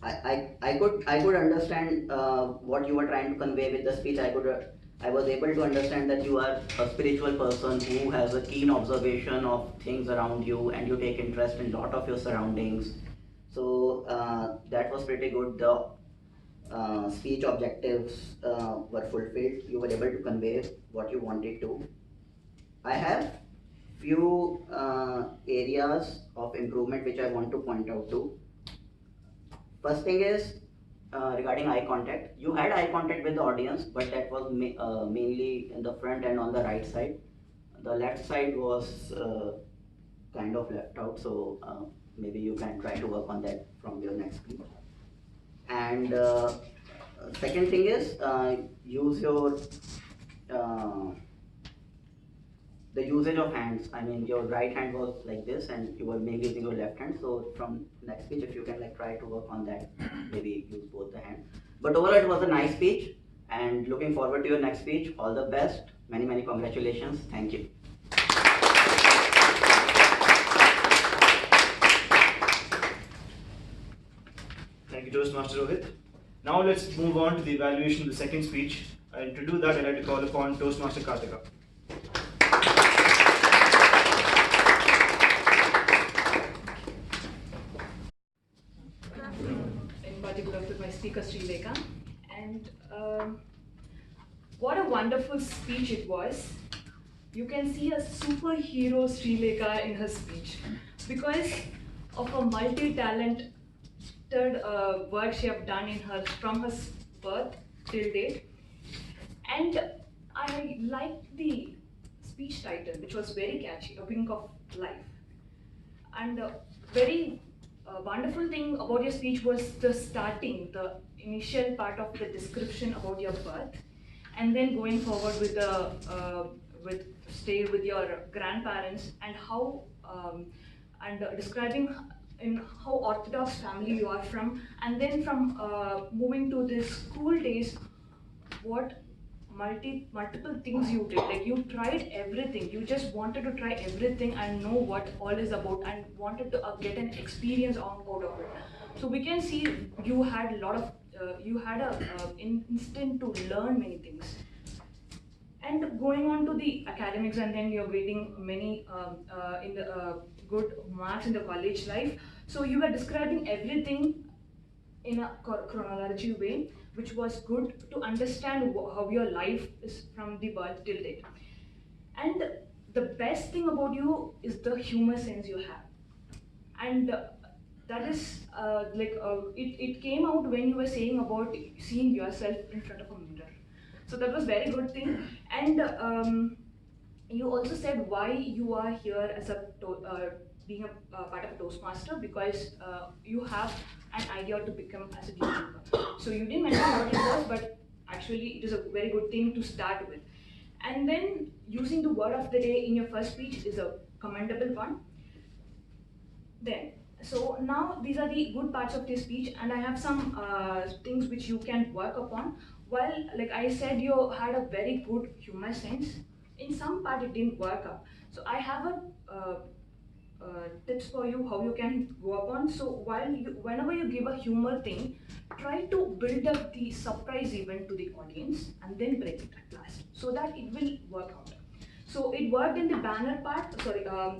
I could understand what you were trying to convey with the speech. I was able to understand that you are a spiritual person who has a keen observation of things around you, and you take interest in a lot of your surroundings. So that was pretty good. The speech objectives were fulfilled. You were able to convey what you wanted to. I have few areas of improvement which I want to point out to. First thing is regarding eye contact. You had eye contact with the audience, but that was mainly in the front and on the right side. The left side was kind of left out, so maybe you can try to work on that from your next speech. And second thing is use your the usage of hands. I mean, your right hand was like this, and you were mainly using your left hand. So from next speech, if you can try to work on that, maybe use both the hands. But overall, it was a nice speech, and looking forward to your next speech. All the best. Many congratulations. Thank you. Thank you, Toastmaster Rohit. Now let's move on to the evaluation of the second speech. And to do that, I'd like to call upon Toastmaster Karthiga. In particular with my speaker Sreelekha, and what a wonderful speech it was. You can see a superhero Sreelekha in her speech because of a multi-talented work she have done in her from her birth till date. And I liked the speech title, which was very catchy, A Wink of Life. And very wonderful thing about your speech was the starting, the initial part of the description about your birth, and then going forward with the stay with your grandparents and how describing in how orthodox family you are from, and then from moving to this school days, what multiple things you did. Like you tried everything. You just wanted to try everything and know what all is about, and wanted to get an experience out of it. So we can see you had a lot of you had a instinct to learn many things. And going on to the academics, and then you're getting many in the good marks in the college life. So you were describing everything in a chronology way, which was good to understand how your life is from the birth till date. And the best thing about you is the humor sense you have. And that is it came out when you were saying about seeing yourself in front of a mirror. So that was very good thing. And you also said why you are here as a being a part of a Toastmaster, because you have an idea to become as a gatekeeper. So you didn't mention what it was, but actually it is a very good thing to start with. And then using the word of the day in your first speech is a commendable one. Then, so now these are the good parts of this speech, and I have some things which you can work upon. Well, like I said, you had a very good humor sense. In some part it didn't work out. So I have a tips for you how you can go upon. So whenever you give a humor thing, try to build up the surprise event to the audience and then break it at last, so that it will work out. So it worked in the banner part,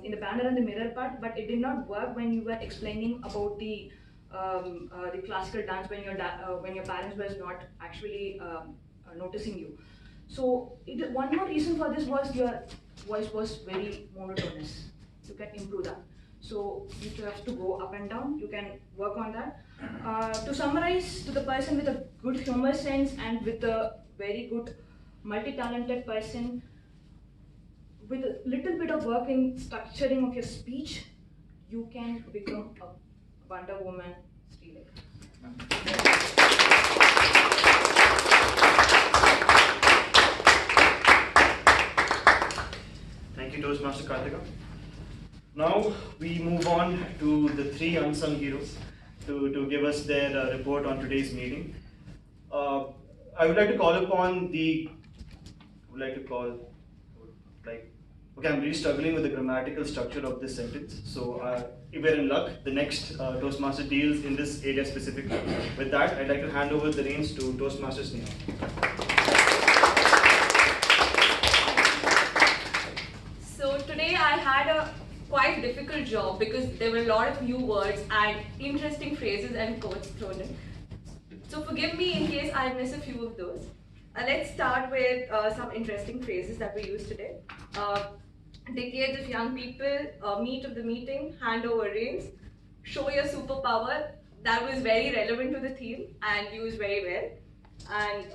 in the banner and the mirror part, but it did not work when you were explaining about the classical dance when your parents was not actually noticing you. So one more reason for this was your voice was very monotonous. You can improve that. So you have to go up and down. You can work on that. To summarize, to the person with a good humor sense and with a very good multi-talented person, with a little bit of work in structuring of your speech, you can become a Wonder Woman Sreelekha. Thank you, Toastmaster Karthiga. Now we move on to the three unsung heroes to give us their report on today's meeting. I would like to call upon okay, I'm really struggling with the grammatical structure of this sentence. So if we're in luck, the next Toastmaster deals in this area specifically. With that, I'd like to hand over the reins to Toastmaster Sneha. So today I had a quite difficult job because there were a lot of new words and interesting phrases and quotes thrown in. So forgive me in case I miss a few of those. Let's start with some interesting phrases that we use today. Decades of young people, meet of the meeting, hand over reins, show your superpower. That was very relevant to the theme and used very well. And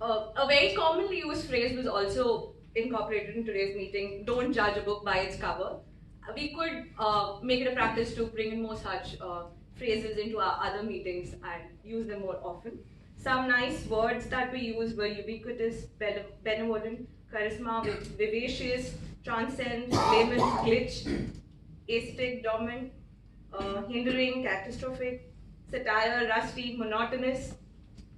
a very commonly used phrase was also incorporated in today's meeting: don't judge a book by its cover. We could make it a practice to bring in more such phrases into our other meetings and use them more often. Some nice words that we use were ubiquitous, benevolent, charisma, vivacious, transcend, layman, glitch, aesthetic, dominant, hindering, catastrophic, satire, rusty, monotonous.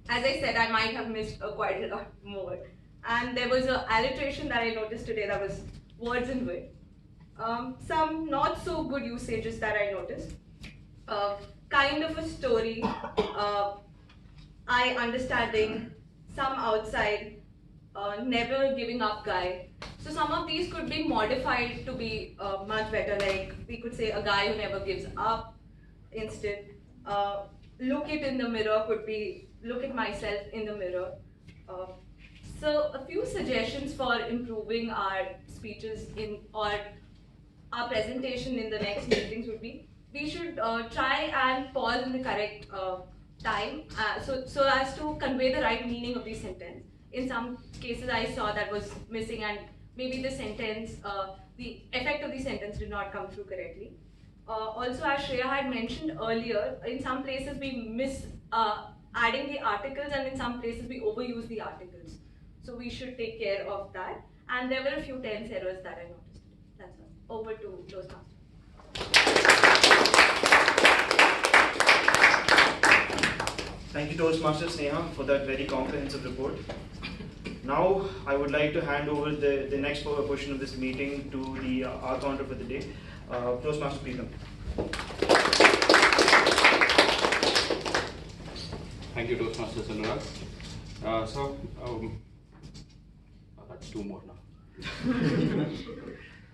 As I said, I might have missed quite a lot more. And there was an alliteration that I noticed today that was words and wit. Some not so good usages that I noticed. Kind of a story, I understanding, some outside, never giving up guy. So some of these could be modified to be much better. Like we could say a guy who never gives up instead. Look it in the mirror could be look at myself in the mirror. So a few suggestions for improving our speeches or our presentation in the next meetings would be, we should try and pause in the correct time so as to convey the right meaning of the sentence. In some cases I saw that was missing and maybe the sentence, the effect of the sentence did not come through correctly. Also, as Shreya had mentioned earlier, in some places we miss adding the articles and in some places we overuse the articles. So we should take care of that. And there were a few tense errors that I noticed. That's all. Over to Toastmaster. Thank you, Toastmaster Sneha, for that very comprehensive report. Now, I would like to hand over the next portion of this meeting to the AhCounter for the day, Toastmaster Preetham. Thank you, Toastmaster Anurag. That's two more now.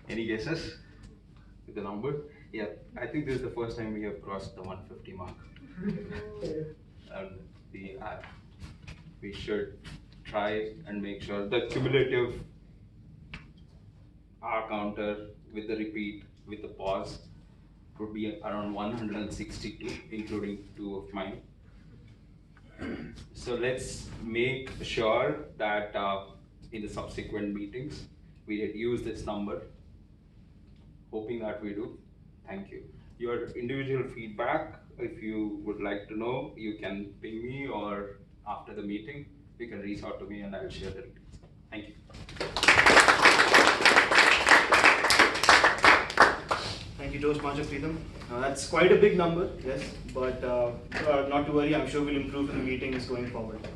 Any guesses with the number? Yeah, I think this is the first time we have crossed the 150 mark. And we should try and make sure the cumulative AhCounter with the repeat, with the pause, would be around 162, including 2 of mine. So let's make sure that in the subsequent meetings, we reduce this number. Hoping that we do. Thank you. Your individual feedback, if you would like to know, you can ping me, or after the meeting, you can reach out to me and I'll share the details. Thank you. Thank you, Toastmaster Preetham. That's quite a big number, yes, but not to worry, I'm sure we'll improve in the meetings going forward.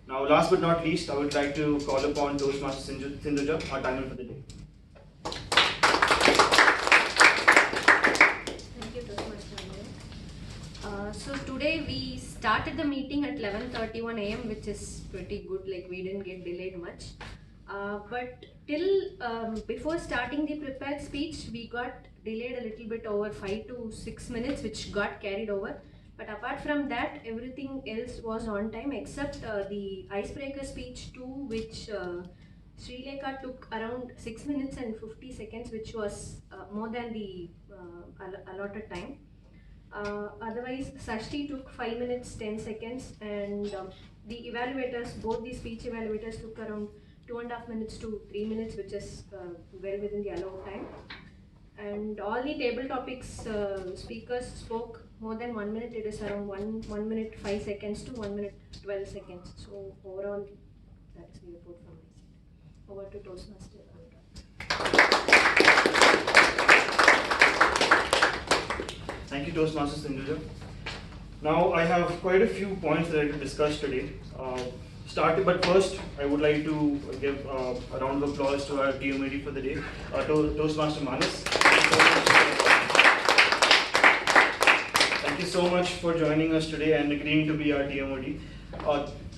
Now, last but not least, I would like to call upon Toastmaster Sindhuja, our timer for the day. Thank you, Toastmaster. So today we started the meeting at 11:31 a.m., which is pretty good, like we didn't get delayed much. But till before starting the prepared speech, we got delayed a little bit over 5 to 6 minutes, which got carried over. But apart from that, everything else was on time except the icebreaker speech 2, which Sreelekha took around 6 minutes and 50 seconds, which was more than the allotted time. Otherwise, Sasty took 5 minutes 10 seconds, and the evaluators, both the speech evaluators, took around 2.5 minutes to 3 minutes, which is well within the allowed time. And all the table topics speakers spoke more than 1 minute. It is around 1 minute 5 seconds to 1 minute 12 seconds. So overall, that is the report from my side. Over to Toastmaster Anurag. Thank you, Toastmaster Sindhuja. Now I have quite a few points that I will discuss today. But first, I would like to give a round of applause to our TMoD for the day, Toastmaster Manas. Thank you so much for joining us today and agreeing to be our TMoD.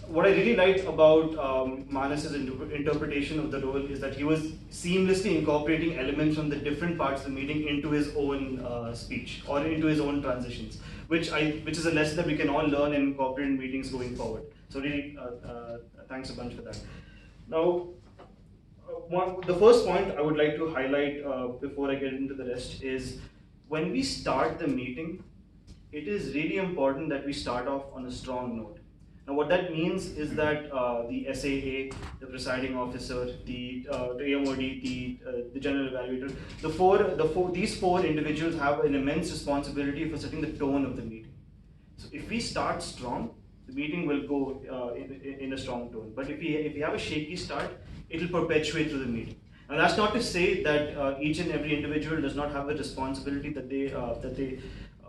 What I really liked about Manas's interpretation of the role is that he was seamlessly incorporating elements from the different parts of the meeting into his own speech or into his own transitions, which is a lesson that we can all learn and incorporate in meetings going forward. So really, thanks a bunch for that. Now, the first point I would like to highlight before I get into the rest is when we start the meeting, it is really important that we start off on a strong note. Now, what that means is that the SAA, the Presiding Officer, the TMoD, the General Evaluator, these four individuals have an immense responsibility for setting the tone of the meeting. So if we start strong, the meeting will go in a strong tone. But if we have a shaky start, it will perpetuate through the meeting. And that's not to say that each and every individual does not have the responsibility that they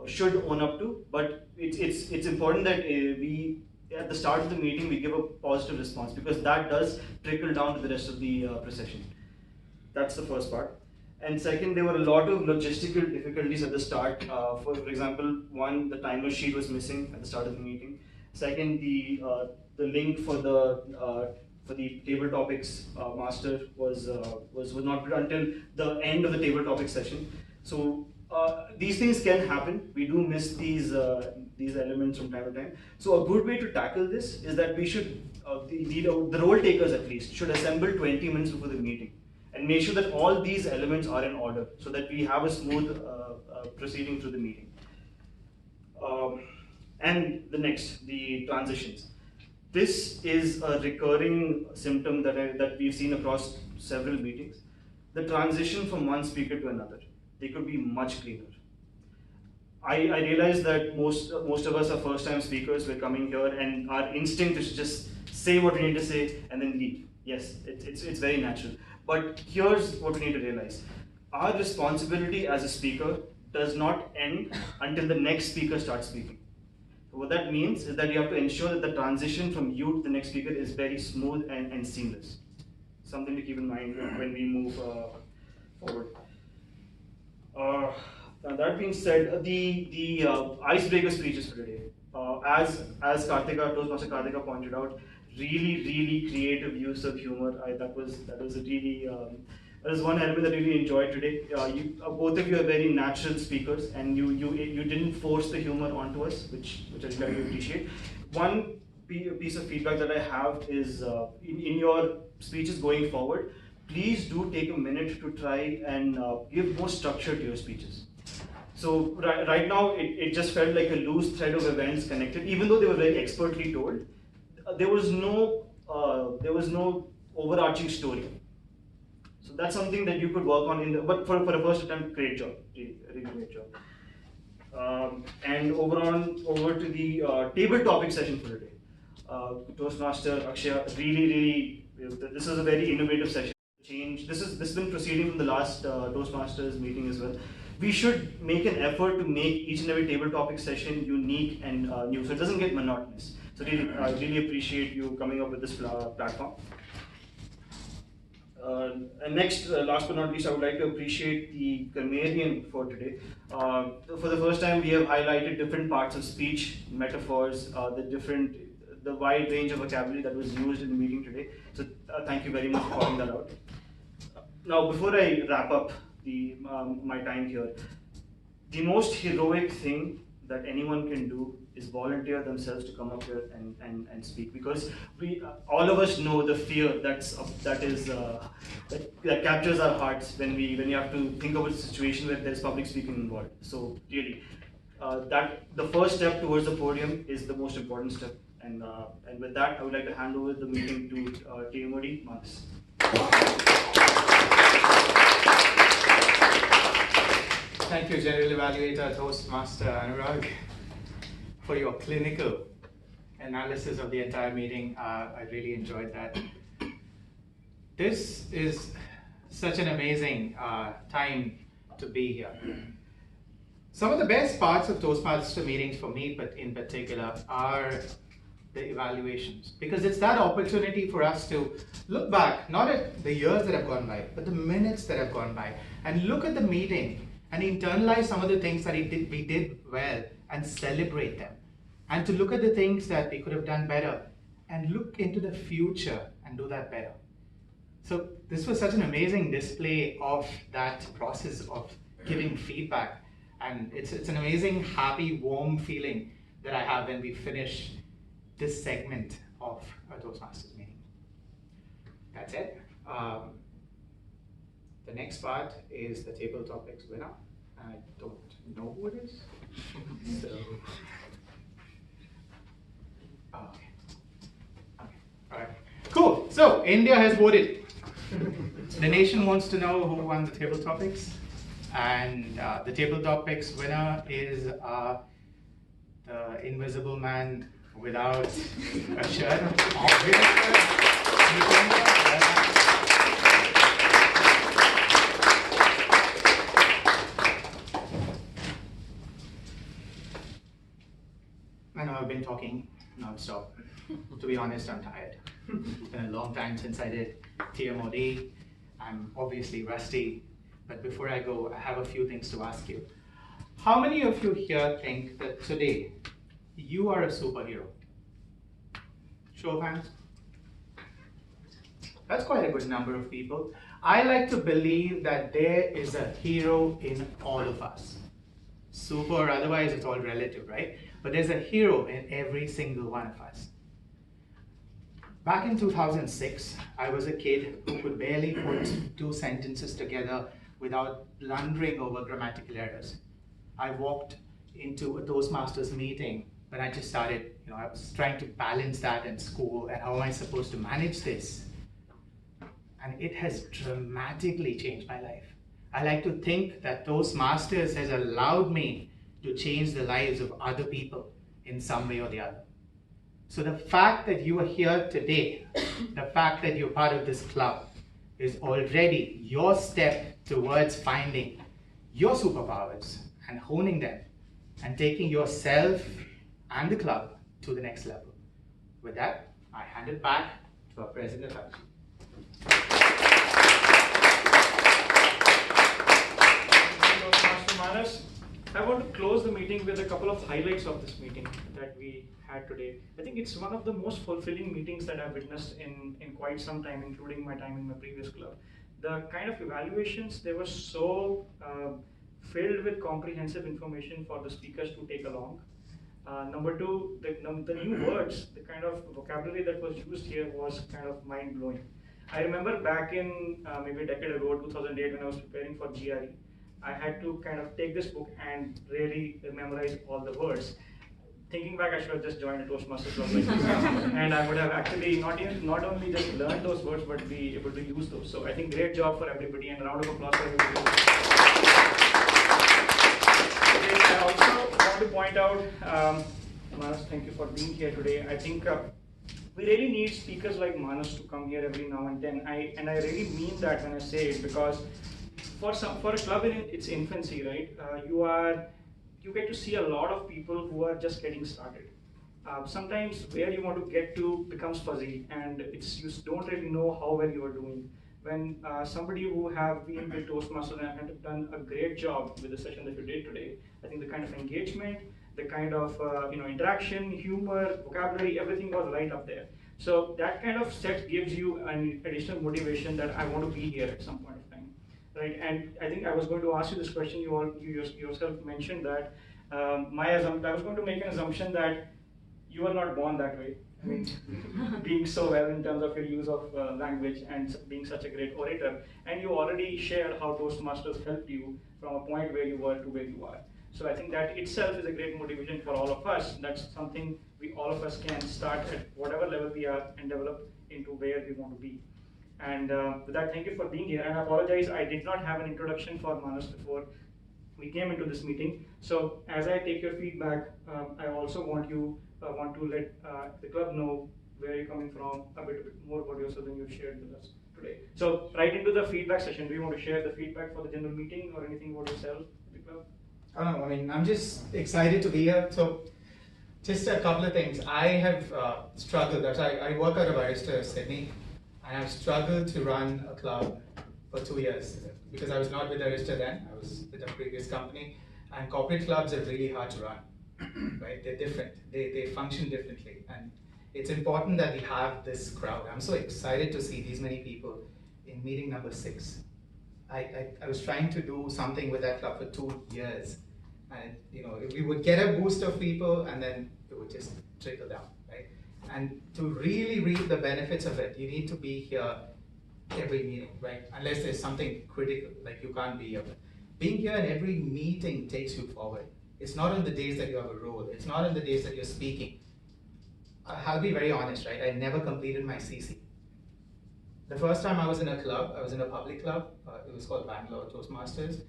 should own up to. But it's important that we, at the start of the meeting, we give a positive response, because that does trickle down to the rest of the procession. That's the first part. And second, there were a lot of logistical difficulties at the start. For example, one, the timer sheet was missing at the start of the meeting. Second, the link for the table topics master was not put until the end of the table topics session. So these things can happen. We do miss these elements from time to time. So a good way to tackle this is that we should the role takers at least should assemble 20 minutes before the meeting and make sure that all these elements are in order so that we have a smooth proceeding through the meeting. And the transitions. This is a recurring symptom that we've seen across several meetings. The transition from one speaker to another, they could be much cleaner. I realize that most of us are first-time speakers. We're coming here, and our instinct is to just say what we need to say and then leave. Yes, it's very natural. But here's what we need to realize: our responsibility as a speaker does not end until the next speaker starts speaking. What that means is that you have to ensure that the transition from you to the next speaker is very smooth and seamless. Something to keep in mind when we move forward. Now that being said, the icebreaker speeches for today, as Toastmaster Karthiga pointed out, really creative use of humor. That was a really that is one element that I really enjoyed today. Both of you are very natural speakers, and you didn't force the humor onto us, which I really appreciate. One piece of feedback that I have is in your speeches going forward, please do take a minute to try and give more structure to your speeches. So right now, it just felt like a loose thread of events connected, even though they were very expertly told. There was no overarching story. So that's something that you could work on but for a first attempt, great job, really great job. And over to the table topic session for today. Toastmaster Akshaya, really, this is a very innovative session. This has been proceeding from the last Toastmasters meeting as well. We should make an effort to make each and every table topic session unique and new, so it doesn't get monotonous. So I really appreciate you coming up with this platform. And next, last but not least, I would like to appreciate the Grammarian for today. For the first time, we have highlighted different parts of speech, metaphors, the the wide range of vocabulary that was used in the meeting today. So thank you very much for calling that out. Now, before I wrap up my time here, the most heroic thing that anyone can do is volunteer themselves to come up here and speak, because we all of us know the fear that captures our hearts when you have to think of a situation where there's public speaking involved. So really, that the first step towards the podium is the most important step. And with that, I would like to hand over the meeting to TMoD, Manas. Thank you, General Evaluator, Toastmaster, Anurag, for your clinical analysis of the entire meeting. I really enjoyed that. This is such an amazing time to be here. Some of the best parts of Toastmaster meetings for me, but in particular, are the evaluations, because it's that opportunity for us to look back, not at the years that have gone by, but the minutes that have gone by, and look at the meeting and internalize some of the things that we did well and celebrate them, and to look at the things that we could have done better and look into the future and do that better. So this was such an amazing display of that process of giving feedback, and it's an amazing, happy, warm feeling that I have when we finish this segment of a Toastmasters meeting. That's it. The next part is the table topics winner. I don't know who it is. So, okay. All right. Cool. So India has voted. The nation wants to know who won the table topics, and the table topics winner is the invisible man without a shirt. I know I've been talking non-stop. To be honest, I'm tired. It's been a long time since I did TMoD. I'm obviously rusty, but before I go, I have a few things to ask you. How many of you here think that today you are a superhero? Show of hands. That's quite a good number of people. I like to believe that there is a hero in all of us. Super or otherwise, it's all relative, right? But there's a hero in every single one of us. Back in 2006, I was a kid who could barely put two sentences together without blundering over grammatical errors. I walked into a Toastmasters meeting when I just started, I was trying to balance that in school, and how am I supposed to manage this? And it has dramatically changed my life. I like to think that Toastmasters has allowed me to change the lives of other people in some way or the other. So the fact that you are here today, the fact that you're part of this club, is already your step towards finding your superpowers and honing them and taking yourself and the club to the next level. With that, I hand it back to our President, Abhijit. Toastmaster Manas, I want to close the meeting with a couple of highlights of this meeting that we had today. I think it's one of the most fulfilling meetings that I've witnessed in quite some time, including my time in my previous club. The kind of evaluations, they were so filled with comprehensive information for the speakers to take along. Number two, the new words, the kind of vocabulary that was used here was kind of mind-blowing. I remember back in maybe a decade ago, 2008, when I was preparing for GRE, I had to kind of take this book and really memorize all the words. Thinking back, I should have just joined a Toastmasters club and I would have actually not only just learned those words, but be able to use those. So I think great job for everybody, and a round of applause for everybody. I also want to point out, Manas, thank you for being here today. I think we really need speakers like Manas to come here every now and then. I really mean that when I say it, because for a club in its infancy, right? You get to see a lot of people who are just getting started. Sometimes where you want to get to becomes fuzzy, and you don't really know how well you are doing. When somebody who have been with Toastmasters and have done a great job with the session that you did today, I think the kind of engagement the kind of interaction, humor, vocabulary, everything was right up there. So that kind of set gives you an additional motivation that I want to be here at some point of time, right? And I think I was going to ask you this question. You yourself mentioned that I was going to make an assumption that you were not born that way. I mean, being so well in terms of your use of language and being such a great orator, and you already shared how Toastmasters helped you from a point where you were to where you are. So I think that itself is a great motivation for all of us. That's something all of us can start at whatever level we are and develop into where we want to be. And with that, thank you for being here. And I apologize, I did not have an introduction for Manas before we came into this meeting. So as I take your feedback, I also want to let the club know where you're coming from, a bit more about yourself than you've shared with us today. So right into the feedback session. Do you want to share the feedback for the general meeting or anything about yourself with the club? I mean, I'm just excited to be here. So just a couple of things. I have struggled. I work at a barista Sydney, and I've struggled to run a club for 2 years because I was not with Arista then. I was with a previous company, and corporate clubs are really hard to run. Right? They're different. They function differently, and it's important that we have this crowd. I'm so excited to see these many people in meeting number 6. I was trying to do something with that club for 2 years, and we would get a boost of people, and then it would just trickle down, right? And to really reap the benefits of it, you need to be here every meeting, right? Unless there's something critical, like you can't be here. But being here in every meeting takes you forward. It's not on the days that you have a role. It's not on the days that you're speaking. I'll be very honest, right? I never completed my CC. The first time I was in a club, I was in a public club. It was called Bangalore Toastmasters.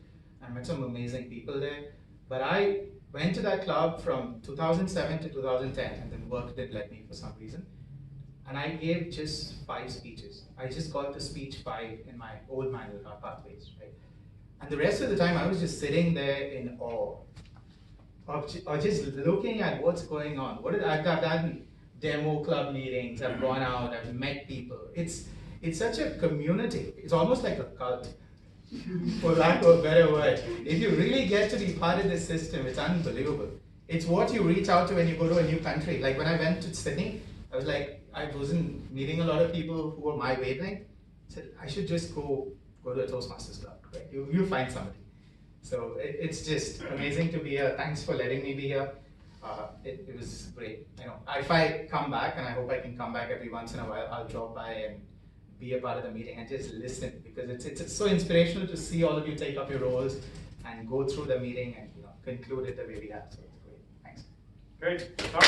I met some amazing people there. But I went to that club from 2007 to 2010, and then work didn't let me for some reason. And I gave just 5 speeches. I just got the speech 5 in my old manual, not pathways, right? And the rest of the time, I was just sitting there in awe, or just looking at what's going on. I've done demo club meetings, I've gone out, I've met people. It's such a community. It's almost like a cult, for lack of a better word. If you really get to be part of this system, it's unbelievable. It's what you reach out to when you go to a new country. Like when I went to Sydney, I was like, I wasn't meeting a lot of people who were my wavelength. I said, I should just go to a Toastmasters club, right? You'll find somebody. So it's just amazing to be here. Thanks for letting me be here. It was great. If I come back, and I hope I can come back every once in a while, I'll drop by and be a part of the meeting and just listen, because it's so inspirational to see all of you take up your roles and go through the meeting and conclude it the way we have. So it's great. Thanks. Great. All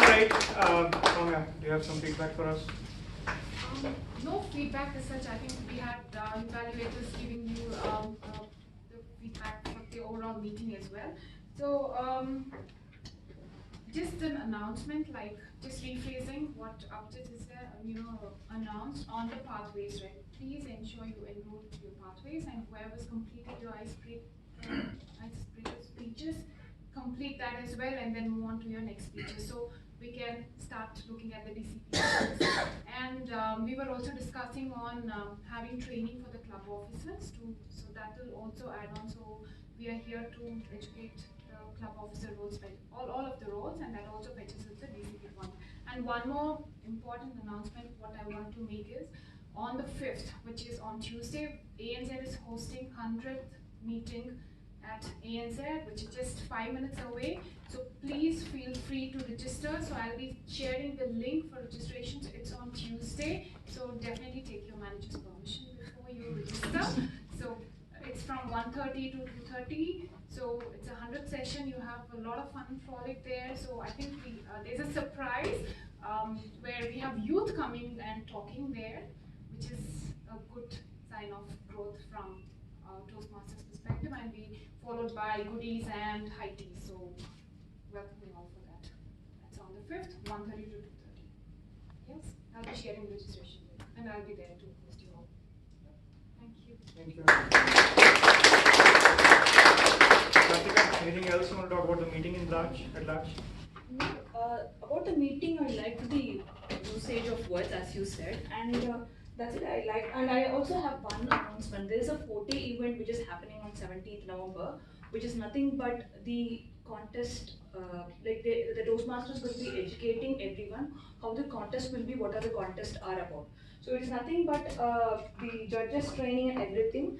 right, Soumya, do you have some feedback for us? No feedback as such. I think we had evaluators giving you the feedback for the overall meeting as well. So just an announcement, like just rephrasing what Abhijit is announced on the pathways, right? Please ensure you enroll to your pathways, and whoever's completed your icebreaker speeches, complete that as well, and then move on to your next speeches. So we can start looking at the DCP. And we were also discussing on having training for the club officers too, so that will also add on. So we are here to educate the club officer roles, all of the roles, and that also fetches us the DCP one. And one more important announcement what I want to make is on the 5th, which is on Tuesday, ANZ is hosting 100th meeting at ANZ, which is just 5 minutes away. So please feel free to register. So I'll be sharing the link for registrations. It's on Tuesday. So definitely take your manager's permission before you register. So it's from 1:30 to 2:30. So it's a 100th session. You have a lot of fun frolic there. So I think there's a surprise where we have youth coming and talking there, which is a good sign of growth from Toastmasters perspective, and be followed by goodies and high tea. So welcome you all for that. That's on the 5th, 1:30 to 2:30. Yes, I'll be sharing registration there, and I'll be there to host you all. Thank you. Thank you. Karthiga, anything else you want to talk about the meeting at large? About the meeting, I liked the usage of words, as you said, and that's it. And I also have one announcement. There is a 4-day event which is happening on 17th November which is nothing but the contest. Like the Toastmasters will be educating everyone how the contest will be, what are the contests are about. So it is nothing but the judges training and everything.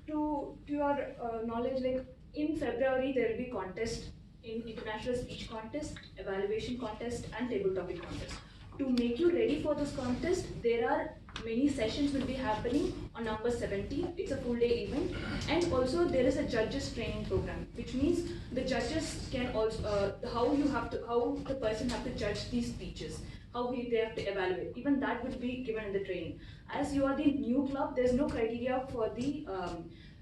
To your knowledge, like in February there will be contest in international speech contest, evaluation contest, and table topic contest. To make you ready for this contest, there are many sessions will be happening on number 17. It's a full day event, and also there is a judges training program, which means the judges can also how the person have to judge these speeches, they have to evaluate. Even that will be given in the training. As you are the new club, there's no criteria for the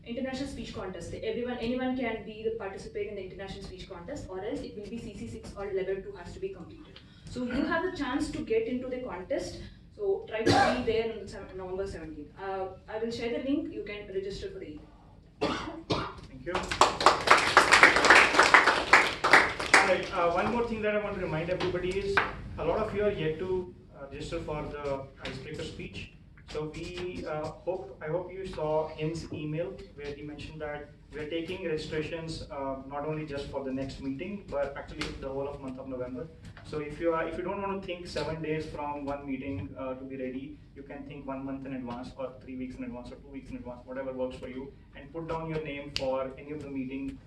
international speech contest. Anyone can participate in the international speech contest, or else it will be CC6 or level 2 has to be completed. So you have the chance to get into the contest. So try to be there on November 17th. I will share the link. You can register for the event. Thank you. Alright, one more thing that I want to remind everybody is a lot of you are yet to register for the icebreaker speech. So I hope you saw his email where he mentioned that we are taking registrations not only just for the next meeting, but actually the whole of month of November. So if you don't want to think 7 days from one meeting to be ready, you can think 1 month in advance, or 3 weeks in advance, or 2 weeks in advance, whatever works for you, and put down your name for any of the meeting